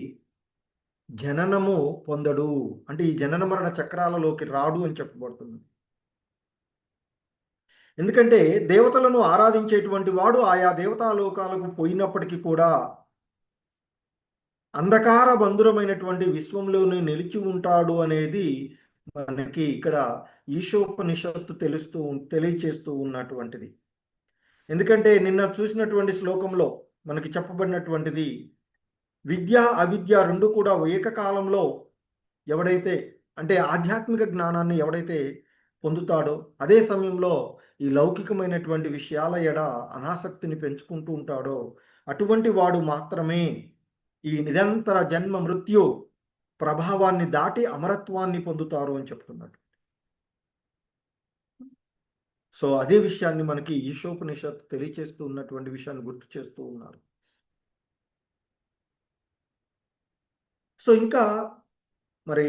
జననము పొందడు, అంటే ఈ జనన మరణ చక్రాలలోకి రాడు అని చెప్పబడుతుంది. ఎందుకంటే దేవతలను ఆరాధించేటువంటి వాడు ఆయా దేవతాలోకాలకు పోయినప్పటికీ కూడా అంధకార బంధురమైనటువంటి విశ్వంలోనే నిలిచి ఉంటాడు అనేది మనకి ఇక్కడ ఈశోపనిషత్తు తెలియచేస్తూ ఉన్నటువంటిది. ఎందుకంటే నిన్న చూసినటువంటి శ్లోకంలో మనకి చెప్పబడినటువంటిది విద్య అవిద్య రెండు కూడా ఏకకాలంలో ఎవడైతే, అంటే ఆధ్యాత్మిక జ్ఞానాన్ని ఎవడైతే పొందుతాడో అదే సమయంలో ఈ లౌకికమైనటువంటి విషయాల ఎడ అనాసక్తిని పెంచుకుంటూ ఉంటాడో అటువంటి వాడు మాత్రమే ఈ నిరంతర జన్మ మృత్యు ప్రభావాన్ని దాటి అమరత్వాన్ని పొందుతారు అని చెప్తున్నాడు. సో అదే విషయాన్ని మనకి ఈశోపనిషత్తు తెలియచేస్తూ ఉన్నటువంటి విషయాన్ని గుర్తు చేస్తూ ఉన్నారు. సో ఇంకా మరి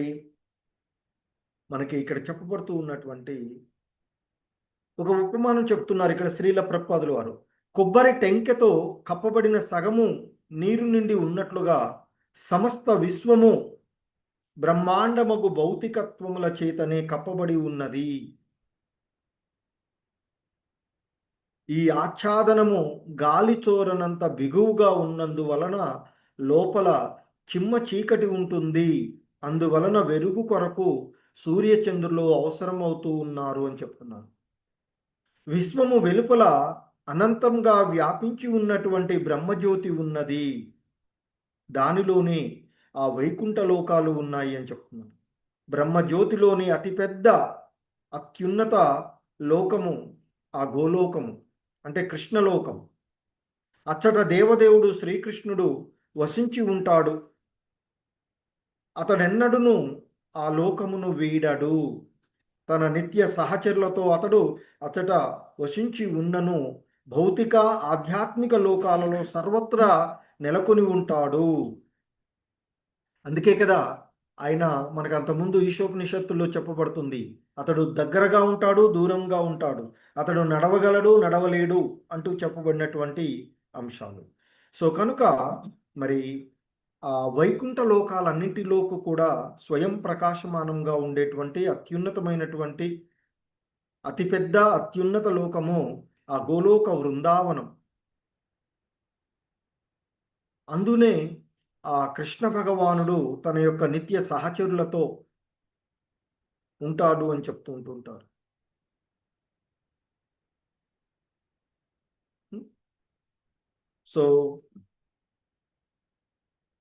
మనకి ఇక్కడ చెప్పబడుతూ ఉన్నటువంటి ఒక ఉపమానం చెప్తున్నారు ఇక్కడ శ్రీల ప్రభుపాదుల వారు. కొబ్బరి టెంకెతో కప్పబడిన సగము నీరు నిండి ఉన్నట్లుగా సమస్త విశ్వము బ్రహ్మాండమగు భౌతికత్వముల చేతనే కప్పబడి ఉన్నది. ఈ ఆచ్ఛాదనము గాలి చోరనంత బిగువుగా ఉన్నందువలన లోపల చిమ్మ చీకటి ఉంటుంది. అందువలన వెలుగు కొరకు సూర్యచంద్రులు అవసరమవుతూ ఉన్నారు అని చెప్తున్నారు. విశ్వము వెలుపల అనంతంగా వ్యాపించి ఉన్నటువంటి బ్రహ్మజ్యోతి ఉన్నది, దానిలోనే ఆ వైకుంఠ లోకాలు ఉన్నాయి అని చెప్తున్నారు. బ్రహ్మజ్యోతిలోని అతిపెద్ద అత్యున్నత లోకము ఆ గోలోకము, అంటే కృష్ణలోకం. అచ్చట దేవదేవుడు శ్రీకృష్ణుడు వసించి ఉంటాడు. అతడెన్నడును ఆ లోకమును వీడడు. తన నిత్య సహచరులతో అతడు అచ్చట వసించి ఉన్నను. భౌతిక ఆధ్యాత్మిక లోకాలలో సర్వత్రా నెలకొని ఉంటాడు. అందుకే కదా ఆయన మనకు అంతకుముందు ఈశోపనిషత్తుల్లో చెప్పబడుతుంది, అతడు దగ్గరగా ఉంటాడు, దూరంగా ఉంటాడు, అతడు నడవగలడు, నడవలేడు అంటూ చెప్పబడినటువంటి అంశాలు. సో కనుక మరి ఆ వైకుంఠ లోకాలన్నింటిలోకి కూడా స్వయం ప్రకాశమానంగా ఉండేటువంటి అత్యున్నతమైనటువంటి అతిపెద్ద అత్యున్నత లోకము ఆ గోలోక వృందావనం. అందునే ఆ కృష్ణ భగవానుడు తన యొక్క నిత్య సహచరులతో ఉంటాడు అని చెప్తూ ఉంటుంటారు. సో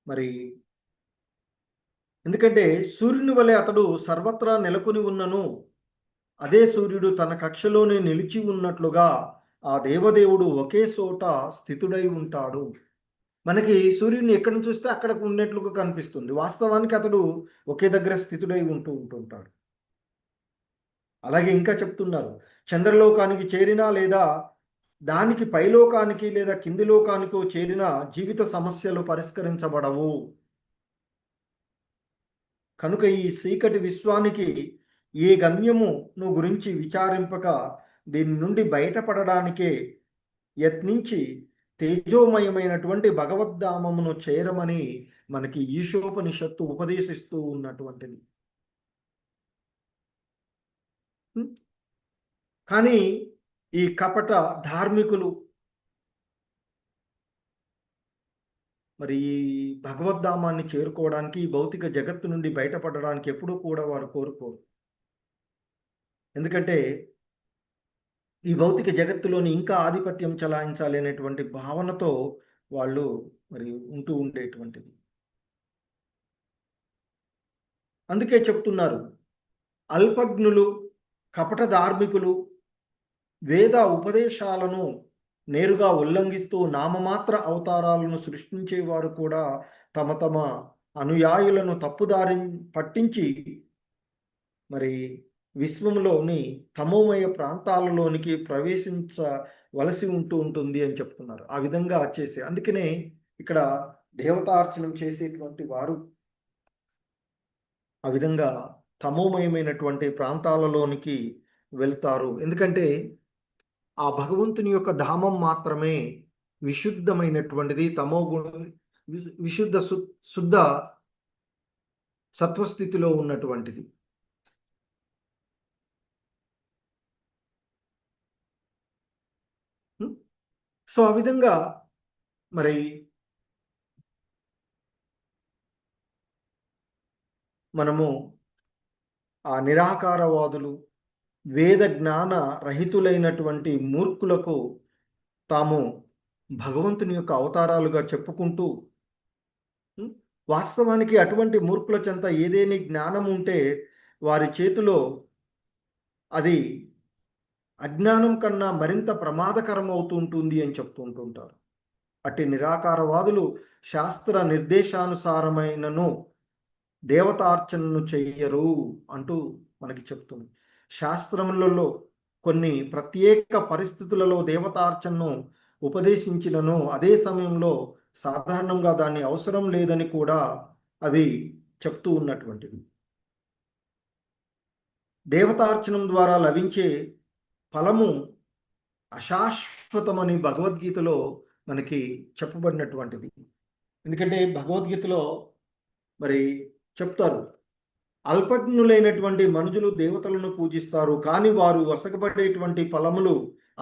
మరి ఎందుకంటే సూర్యుని వలె అతడు సర్వత్రా నెలకొని ఉన్నను, అదే సూర్యుడు తన కక్షలోనే నిలిచి ఉన్నట్లుగా ఆ దేవదేవుడు ఒకే చోట స్థితుడై ఉంటాడు. మనకి సూర్యుడిని ఎక్కడి నుంచి చూస్తే అక్కడ ఉన్నట్లుగా కనిపిస్తుంది, వాస్తవానికి అతడు ఒకే దగ్గర స్థితుడై ఉంటుంటాడు. అలాగే ఇంకా చెప్తున్నారు, చంద్రలోకానికి చేరినా లేదా దానికి పైలోకానికి లేదా కింది లోకానికో చేరిన జీవిత సమస్యలు పరిష్కరించబడవు. కనుక ఈ చీకటి విశ్వానికి ఏ గమ్యమును గురించి విచారింపక దీని నుండి బయటపడడానికే యత్నించి తేజోమయమైనటువంటి భగవద్ధామమును చేరమని మనకి ఈశోపనిషత్తు ఉపదేశిస్తూ ఉన్నటువంటిది. కానీ ఈ కపట ధార్మికులు మరి ఈ భగవద్ధామాన్ని చేరుకోవడానికి, ఈ భౌతిక జగత్తు నుండి బయటపడడానికి ఎప్పుడూ కూడా వారు కోరుకోరు. ఎందుకంటే ఈ భౌతిక జగత్తులోని ఇంకా ఆధిపత్యం చలాయించాలి అనేటువంటి భావనతో వాళ్ళు మరి ఉంటూ ఉండేటువంటిది. అందుకే చెప్తున్నారు, అల్పజ్ఞులు, కపట ధార్మికులు వేద ఉపదేశాలను నేరుగా ఉల్లంఘిస్తూ నామమాత్ర అవతారాలను సృష్టించేవారు కూడా తమ తమ అనుయాయులను తప్పుదారి పట్టించి మరి విశ్వంలోని తమోమయ ప్రాంతాలలోనికి ప్రవేశించవలసి ఉంటుంది అని చెప్తున్నారు. ఆ విధంగా చేసే, అందుకనే ఇక్కడ దేవతార్చనం చేసేటువంటి వారు ఆ విధంగా తమోమయమైనటువంటి ప్రాంతాలలోనికి వెళ్తారు. ఎందుకంటే ఆ భగవంతుని యొక్క ధామం మాత్రమే విశుద్ధమైనటువంటిది, విశుద్ధ శుద్ధ సత్వస్థితిలో ఉన్నటువంటిది. సో ఆ విధంగా మరి మనము ఆ నిరాకారవాదులు, వేద జ్ఞాన రహితులైనటువంటి మూర్ఖులకు తాము భగవంతుని యొక్క అవతారాలుగా చెప్పుకుంటూ, వాస్తవానికి అటువంటి మూర్ఖుల చెంత ఏదేని జ్ఞానం ఉంటే వారి చేతిలో అది అజ్ఞానం కన్నా మరింత ప్రమాదకరం అవుతుంటుంది అని చెప్తుంటుంటారు. అట్టి నిరాకారవాదులు శాస్త్ర నిర్దేశానుసారమైనను దేవతార్చనను చెయ్యరు అంటూ మనకి చెప్తుంది. శాస్త్రములలో కొన్ని ప్రత్యేక పరిస్థితులలో దేవతార్చనను ఉపదేశించినను అదే సమయంలో సాధారణంగా దాన్ని అవసరం లేదని కూడా అవి చెప్తూ ఉన్నటువంటివి. దేవతార్చనం ద్వారా లభించే ఫలము అశాశ్వతమని భగవద్గీతలో మనకి చెప్పబడినటువంటిది. ఎందుకంటే భగవద్గీతలో మరి చెప్తారు, అల్పజ్ఞులైనటువంటి మనుషులు దేవతలను పూజిస్తారు, కానీ వారు వసకబడేటువంటి ఫలములు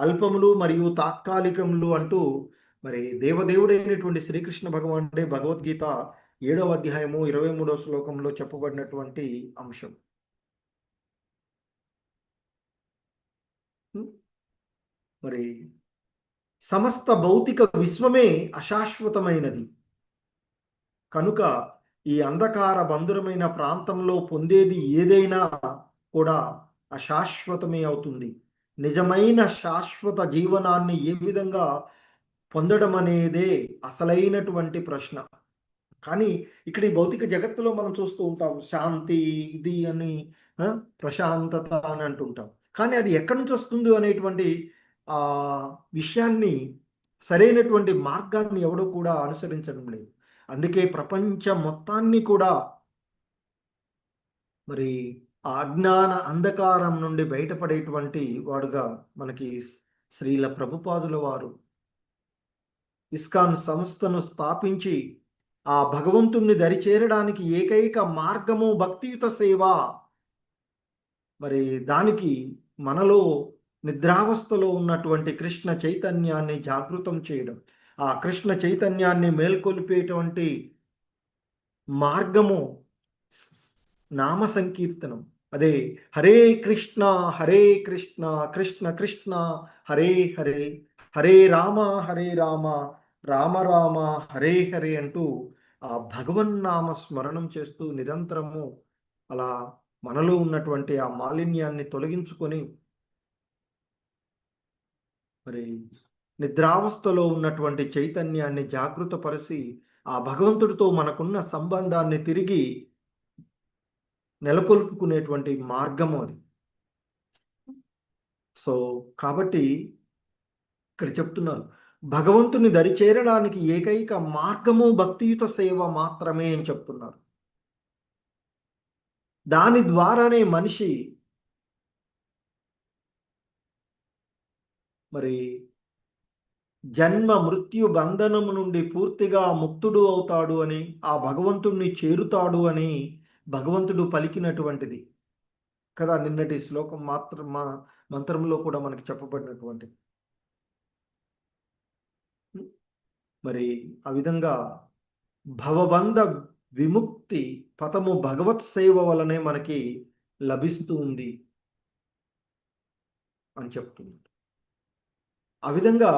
అల్పములు మరియు తాత్కాలికములు అంటూ మరి దేవదేవుడైనటువంటి శ్రీకృష్ణ భగవానుడే భగవద్గీత 7వ అధ్యాయము 23వ శ్లోకంలో చెప్పబడినటువంటి అంశం. మరి సమస్త భౌతిక విశ్వమే అశాశ్వతమైనది కనుక ఈ అంధకార బంధురమైన ప్రాంతంలో పొందేది ఏదైనా కూడా అశాశ్వతమే అవుతుంది. నిజమైన శాశ్వత జీవనాన్ని ఏ విధంగా పొందడం అనేదే అసలైనటువంటి ప్రశ్న. కానీ ఇక్కడ ఈ భౌతిక జగత్తులో మనం చూస్తూ ఉంటాం, శాంతి ఇది అని, ప్రశాంతత అని అంటుంటాం. కానీ అది ఎక్కడి నుంచి వస్తుంది అనేటువంటి ఆ విషయాన్ని, సరైనటువంటి మార్గాన్ని ఎవడో కూడా అనుసరించడం లేదు. అందుకే ప్రపంచం మొత్తాన్ని కూడా మరి ఆ అజ్ఞాన అంధకారం నుండి బయటపడేటువంటి వాడుగా మనకి శ్రీల ప్రభుపాదుల వారు ఇస్కాన్ సంస్థను స్థాపించి ఆ భగవంతుణ్ణి దరిచేరడానికి ఏకైక మార్గము భక్తియుత సేవ. మరి దానికి మనలో నిద్రావస్థలో ఉన్నటువంటి కృష్ణ చైతన్యాన్ని జాగృతం చేయడం, ఆ కృష్ణ చైతన్యాన్ని మేల్కొల్పేటువంటి మార్గము నామ సంకీర్తనం. అదే హరే కృష్ణ కృష్ణ కృష్ణ హరే హరే, హరే రామ రామ రామ హరే హరే అంటూ ఆ భగవన్నామ స్మరణం చేస్తూ నిరంతరము అలా మనలో ఉన్నటువంటి ఆ మాలిన్యాన్ని తొలగించుకొని మరి నిద్రావస్థలో ఉన్నటువంటి చైతన్యాన్ని జాగృతపరిచి ఆ భగవంతుడితో మనకున్న సంబంధాన్ని తిరిగి నెలకొల్పుకునేటువంటి మార్గము అది. సో కాబట్టి ఇక్కడ చెప్తున్నారు, భగవంతుని దరి చేరడానికి ఏకైక మార్గము భక్తియుత సేవ మాత్రమే అని చెప్తున్నారు. దాని ద్వారానే మనిషి మరి జన్మ మృత్యు బంధనము నుండి పూర్తిగా ముక్తుడు అవుతాడు అని, ఆ భగవంతుణ్ణి చేరుతాడు అని భగవంతుడు పలికినటువంటిది కదా నిన్నటి శ్లోకం మంత్రంలో కూడా మనకి చెప్పబడినటువంటిది. మరి ఆ విధంగా భవబంధ విముక్తి పథము భగవత్ సేవ వలనే మనకి లభిస్తూ ఉంది అని చెప్తుంది. ఆ విధంగా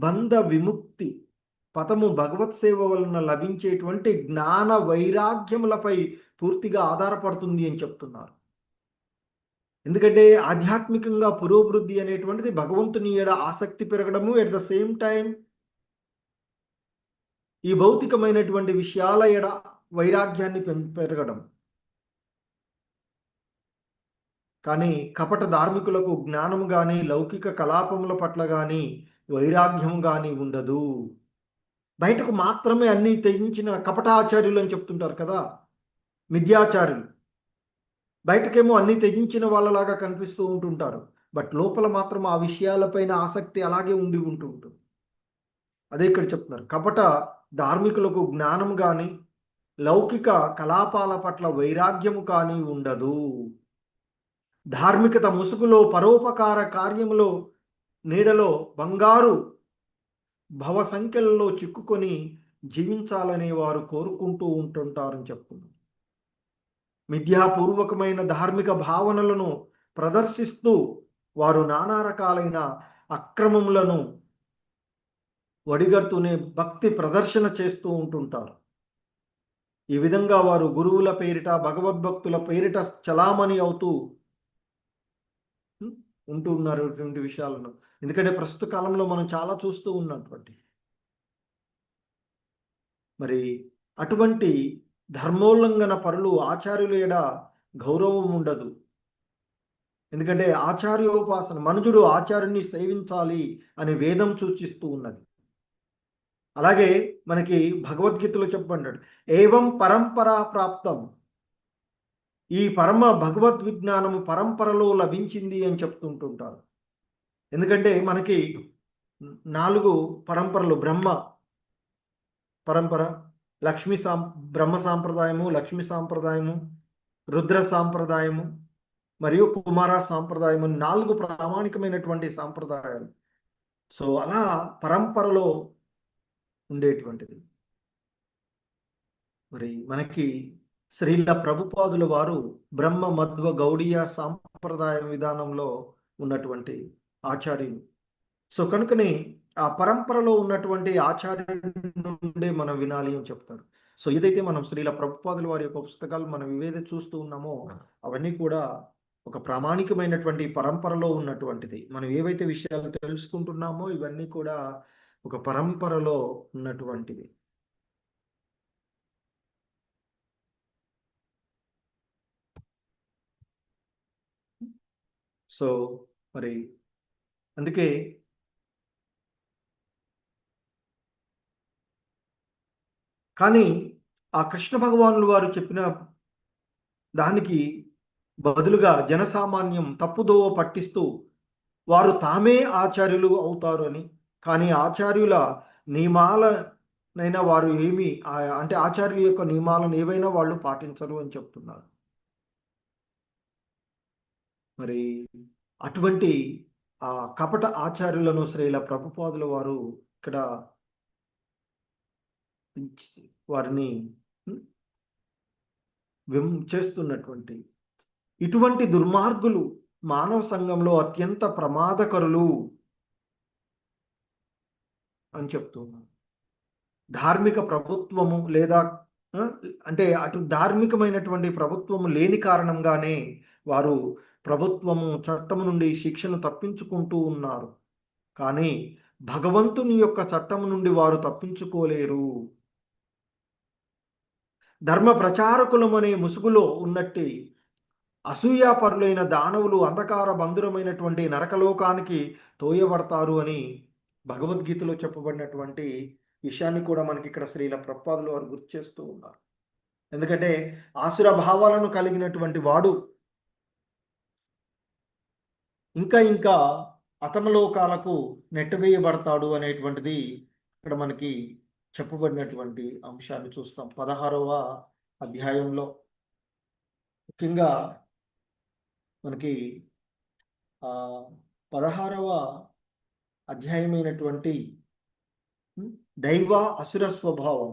బంధ విముక్తి పథము భగవత్ సేవ వలన లభించేటువంటి జ్ఞాన వైరాగ్యములపై పూర్తిగా ఆధారపడుతుంది అని చెప్తున్నారు. ఎందుకంటే ఆధ్యాత్మికంగా పురోభివృద్ధి అనేటువంటిది భగవంతుని ఎడ ఆసక్తి పెరగడము, ఎట్ ద సేమ్ టైం ఈ భౌతికమైనటువంటి విషయాల ఎడ వైరాగ్యాన్ని పెరగడం. కానీ కపట ధార్మికులకు జ్ఞానము కానీ లౌకిక కలాపముల పట్ల కానీ వైరాగ్యం కానీ ఉండదు. బయటకు మాత్రమే అన్నీ తెగించిన కపటాచార్యులు అని చెప్తుంటారు కదా, మిథ్యాచార్యులు. బయటకేమో అన్నీ తెగించిన వాళ్ళలాగా కనిపిస్తూ ఉంటుంటారు, బట్ లోపల మాత్రం ఆ విషయాలపైన ఆసక్తి అలాగే ఉండి ఉంటుంది. అదే ఇక్కడ చెప్తున్నారు, కపట ధార్మికులకు జ్ఞానం కానీ లౌకిక కలాపాల పట్ల వైరాగ్యము కానీ ఉండదు. ధార్మికత ముసుగులో పరోపకార కార్యములో నీడలో బంగారు భవ సంఖ్యలలో చిక్కుకొని జీవించాలనే వారు కోరుకుంటూ ఉంటుంటారని చెప్తున్నారు. మిథ్యాపూర్వకమైన ధార్మిక భావనలను ప్రదర్శిస్తూ వారు నానా రకాలైన అక్రమములను వడిగడుతూనే భక్తి ప్రదర్శన చేస్తూ ఉంటుంటారు. ఈ విధంగా వారు గురువుల పేరిట భగవద్భక్తుల పేరిట చలామణి అవుతూ ఉంటున్నటువంటి విషయాలను, ఎందుకంటే ప్రస్తుత కాలంలో మనం చాలా చూస్తూ ఉన్నటువంటి మరి అటువంటి ధర్మోల్లంఘన పరులు ఆచార్యుల ఎడ గౌరవం ఉండదు. ఎందుకంటే ఆచార్యోపాసన, మనుజుడు ఆచార్యుని సేవించాలి అని వేదం సూచిస్తూ ఉన్నది. అలాగే మనకి భగవద్గీతలో చెప్పబడ్డాడు, ఏవం పరంపరా ప్రాప్తం, ఈ పరమ భగవద్ విజ్ఞానము పరంపరలో లభించింది అని చెప్తుంటుంటారు. ఎందుకంటే మనకి 4 పరంపరలు, బ్రహ్మ పరంపర, బ్రహ్మ సాంప్రదాయము, లక్ష్మీ సాంప్రదాయము, రుద్ర సాంప్రదాయము మరియు కుమార సాంప్రదాయము, 4 ప్రామాణికమైనటువంటి సాంప్రదాయాలు. సో అలా పరంపరలో ఉండేటువంటిది. మరి మనకి శ్రీల ప్రభుపాదుల వారు బ్రహ్మ మధ్వ గౌడీయ సాంప్రదాయ విధానంలో ఉన్నటువంటి ఆచార్యులు. సో కనుకనే ఆ పరంపరలో ఉన్నటువంటి ఆచార్యుల నుండే మనం వినాలి అని చెప్తారు. సో ఏదైతే మనం శ్రీల ప్రభుపాదుల వారి యొక్క పుస్తకాలు మనం ఏవైతే చూస్తూ ఉన్నామో అవన్నీ కూడా ఒక ప్రామాణికమైనటువంటి పరంపరలో ఉన్నటువంటిది. మనం ఏవైతే విషయాలు తెలుసుకుంటున్నామో ఇవన్నీ కూడా ఒక పరంపరలో ఉన్నటువంటివి. సో మరి అందుకే కానీ ఆ కృష్ణ భగవానులు వారు చెప్పిన దానికి బదులుగా జనసామాన్యం తప్పుదోవ పట్టిస్తూ వారు తామే ఆచార్యులు అవుతారు అని, కానీ ఆచార్యుల నియమాలనైనా వారు ఏమి అంటే ఆచార్యుల యొక్క నియమాలను ఏవైనా వాళ్ళు పాటించరు అని చెప్తున్నారు. మరి అటువంటి ఆ కపట ఆచార్యులను శ్రీల ప్రభుపాదుల వారు ఇక్కడ వారిని చేస్తున్నటువంటి ఇటువంటి దుర్మార్గులు మానవ సంఘంలో అత్యంత ప్రమాదకరులు అని చెప్తున్నారు. ధార్మిక ప్రభుత్వము లేదా అంటే అటు ధార్మికమైనటువంటి ప్రభుత్వము లేని కారణంగానే వారు ప్రభుత్వము, చట్టము నుండి శిక్షను తప్పించుకుంటూ ఉన్నారు. కానీ భగవంతుని యొక్క చట్టము నుండి వారు తప్పించుకోలేరు. ధర్మ ప్రచారకులమనే ముసుగులో ఉన్నట్టి అసూయాపరులైన దానవులు అంధకార బంధురమైనటువంటి నరకలోకానికి తోయబడతారు అని భగవద్గీతలో చెప్పబడినటువంటి విషయాన్ని కూడా మనకి ఇక్కడ శ్రీల ప్రభుపాదులు వారు గుర్తు చేస్తూ ఉన్నారు. ఎందుకంటే ఆసుర భావాలను కలిగినటువంటి వాడు ఇంకా ఇంకా అతమలోకాలకు నెట్టవేయబడతాడు అనేటువంటిది ఇక్కడ మనకి చెప్పబడినటువంటి అంశాన్ని చూస్తాం 16వ అధ్యాయంలో. ముఖ్యంగా మనకి 16వ అధ్యాయమైనటువంటి దైవ అసుర స్వభావం,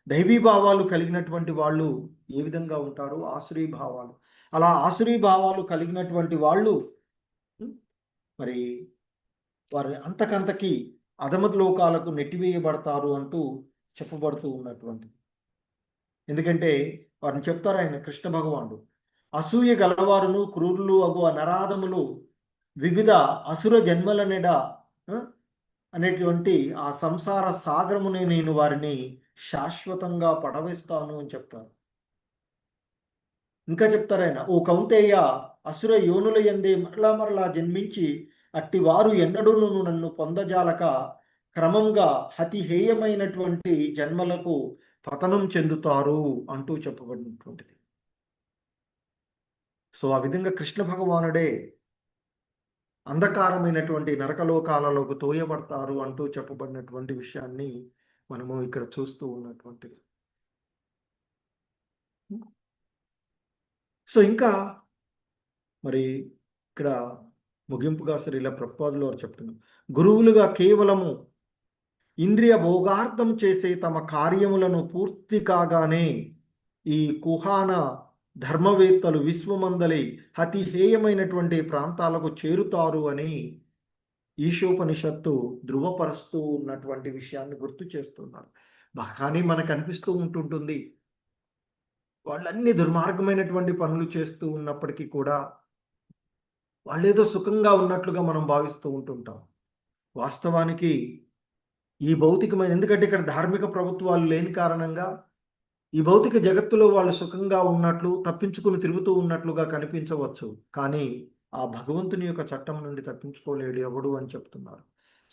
దైవీ భావాలు కలిగినటువంటి వాళ్ళు ఏ విధంగా ఉంటారు? ఆసురీ భావాలు. అలా ఆసురీ భావాలు కలిగినటువంటి వాళ్ళు మరి వారి అంతకంతకి అధమతి లోకాలకు నెట్టివేయబడతారు అంటూ చెప్పబడుతూ ఉన్నటువంటి. ఎందుకంటే వారిని చెప్తారు ఆయన కృష్ణ భగవానుడు, అసూయ గలవారును క్రూరులు అగు నరాధములు వివిధ అసుర జన్మలనెడ అనేటువంటి ఆ సంసార సాగరమునే నేను వారిని శాశ్వతంగా పడవేస్తాను అని చెప్తారు. ఇంకా చెప్తారు ఆయన, ఓ కౌంతేయ, అసుర యోనుల యందే మరలా జన్మించి అట్టి వారు ఎన్నడూను నన్ను పొందజాలక క్రమంగా హతిహేయమైనటువంటి జన్మలకు పతనం చెందుతారు అంటూ చెప్పబడినటువంటిది. సో ఆ విధంగా కృష్ణ భగవానుడే అంధకారమైనటువంటి నరకలోకాలలోకి తోయబడతారు అంటూ చెప్పబడినటువంటి విషయాన్ని మనము ఇక్కడ చూస్తూ ఉన్నటువంటిది. సో ఇంకా మరి ఇక్కడ ముగింపుగా శ్రీల ప్రభుపాదులు వారు చెప్తున్నారు, గురువులుగా కేవలము ఇంద్రియ భోగార్థం చేసే తమ కార్యములను పూర్తి కాగానే ఈ కుహాన ధర్మవేత్తలు విశ్వమందలి అతిహేయమైనటువంటి ప్రాంతాలకు చేరుతారు అని ఈశోపనిషత్తు ధృవపరుస్తూ ఉన్నటువంటి విషయాన్ని గుర్తు చేస్తున్నారు. కానీ మనకు అనిపిస్తూ ఉంటుంటుంది వాళ్ళన్ని దుర్మార్గమైనటువంటి పనులు చేస్తూ ఉన్నప్పటికీ కూడా వాళ్ళేదో సుఖంగా ఉన్నట్లుగా మనం భావిస్తూ ఉంటుంటాం. వాస్తవానికి ఈ భౌతికమైన, ఎందుకంటే ఇక్కడ ధార్మిక ప్రభుత్వాలు లేని కారణంగా ఈ భౌతిక జగత్తులో వాళ్ళు సుఖంగా ఉన్నట్లు, తప్పించుకుని తిరుగుతూ ఉన్నట్లుగా కనిపించవచ్చు. కానీ ఆ భగవంతుని యొక్క చట్టం నుండి తప్పించుకోలేడు ఎవడు అని చెప్తున్నారు.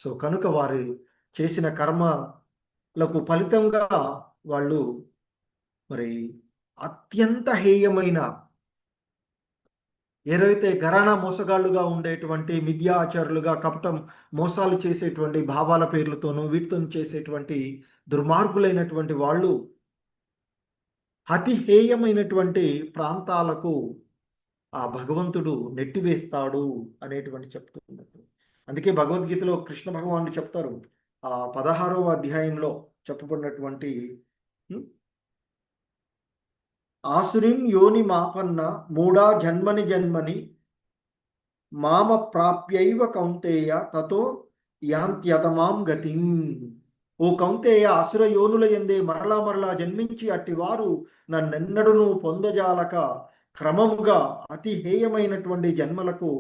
సో కనుక వారు చేసిన కర్మలకు ఫలితంగా వాళ్ళు మరి అత్యంత హేయమైన, ఏదైతే ఘరానా మోసగాళ్ళుగా ఉండేటువంటి మిథ్యాచారులుగా కపటం మోసాలు చేసేటువంటి భావాల పేర్లతోనూ వీటితో చేసేటువంటి దుర్మార్గులైనటువంటి వాళ్ళు అతి హేయమైనటువంటి ప్రాంతాలకు ఆ భగవంతుడు నెట్టివేస్తాడు అనేటువంటి చెప్తున్నట్టు. అందుకే భగవద్గీతలో కృష్ణ భగవానుడు చెప్తారు, ఆ 16వ అధ్యాయంలో చెప్పబడినటువంటి ఆసురిం యోని మాపన్న మూడా జన్మని జన్మని మామ ప్రాప్యైవ కౌంతేయ తతో యాంత్యతమాం గతిం. ఓ కౌంతేయ, అసుర యోనుల యందే మరలా జన్మించి అట్టి వారు నన్నెన్నడూ పొందజాలక క్రమముగా అతి హేయమైనటువంటి జన్మలకు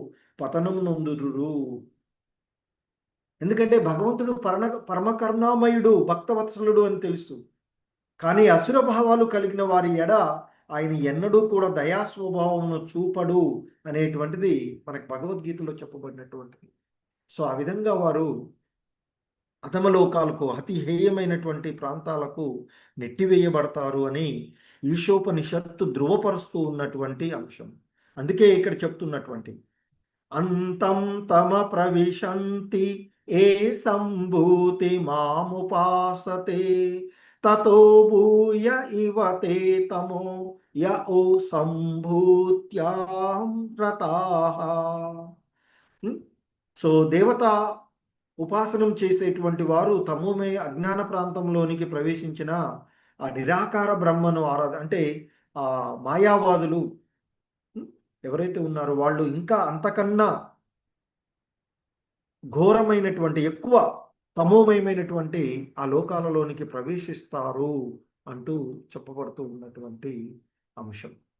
పతనం నొందురు. ఎందుకంటే భగవంతుడు పరమకరుణామయుడు, భక్తవత్సలుడు అని తెలుసు. కానీ అసుర భావాలు కలిగిన వారి ఎడ ఆయన ఎన్నడూ కూడా దయాస్వభావమును చూపడు అనేటువంటిది మనకు భగవద్గీతలో చెప్పబడినటువంటిది. సో ఆ విధంగా వారు అధమలోకాలకు, అతి హేయమైనటువంటి ప్రాంతాలకు నెట్టివేయబడతారు అని ఈశోపనిషత్తు ధృవపరుస్తూ ఉన్నటువంటి అంశం. అందుకే ఇక్కడ చెప్తున్నటువంటి అంతం తమ ప్రవిశంతి ఏ సంభూతి మాముపాసతే తతో భూయ ఇవతే తమో యో సంభూత్యాం రతాః. సో దేవత ఉపాసనం చేసేటువంటి వారు తమోమయ అజ్ఞాన ప్రాంతంలోనికి ప్రవేశించిన ఆ నిరాకార బ్రహ్మను అంటే ఆ మాయావాదులు ఎవరైతే ఉన్నారో వాళ్ళు ఇంకా అంతకన్నా ఘోరమైనటువంటి, ఎక్కువ తమోమయమైనటువంటి ఆ లోకాలలోనికి ప్రవేశిస్తారు అంటూ చెప్పబడుతూ ఉన్నటువంటి అంశం.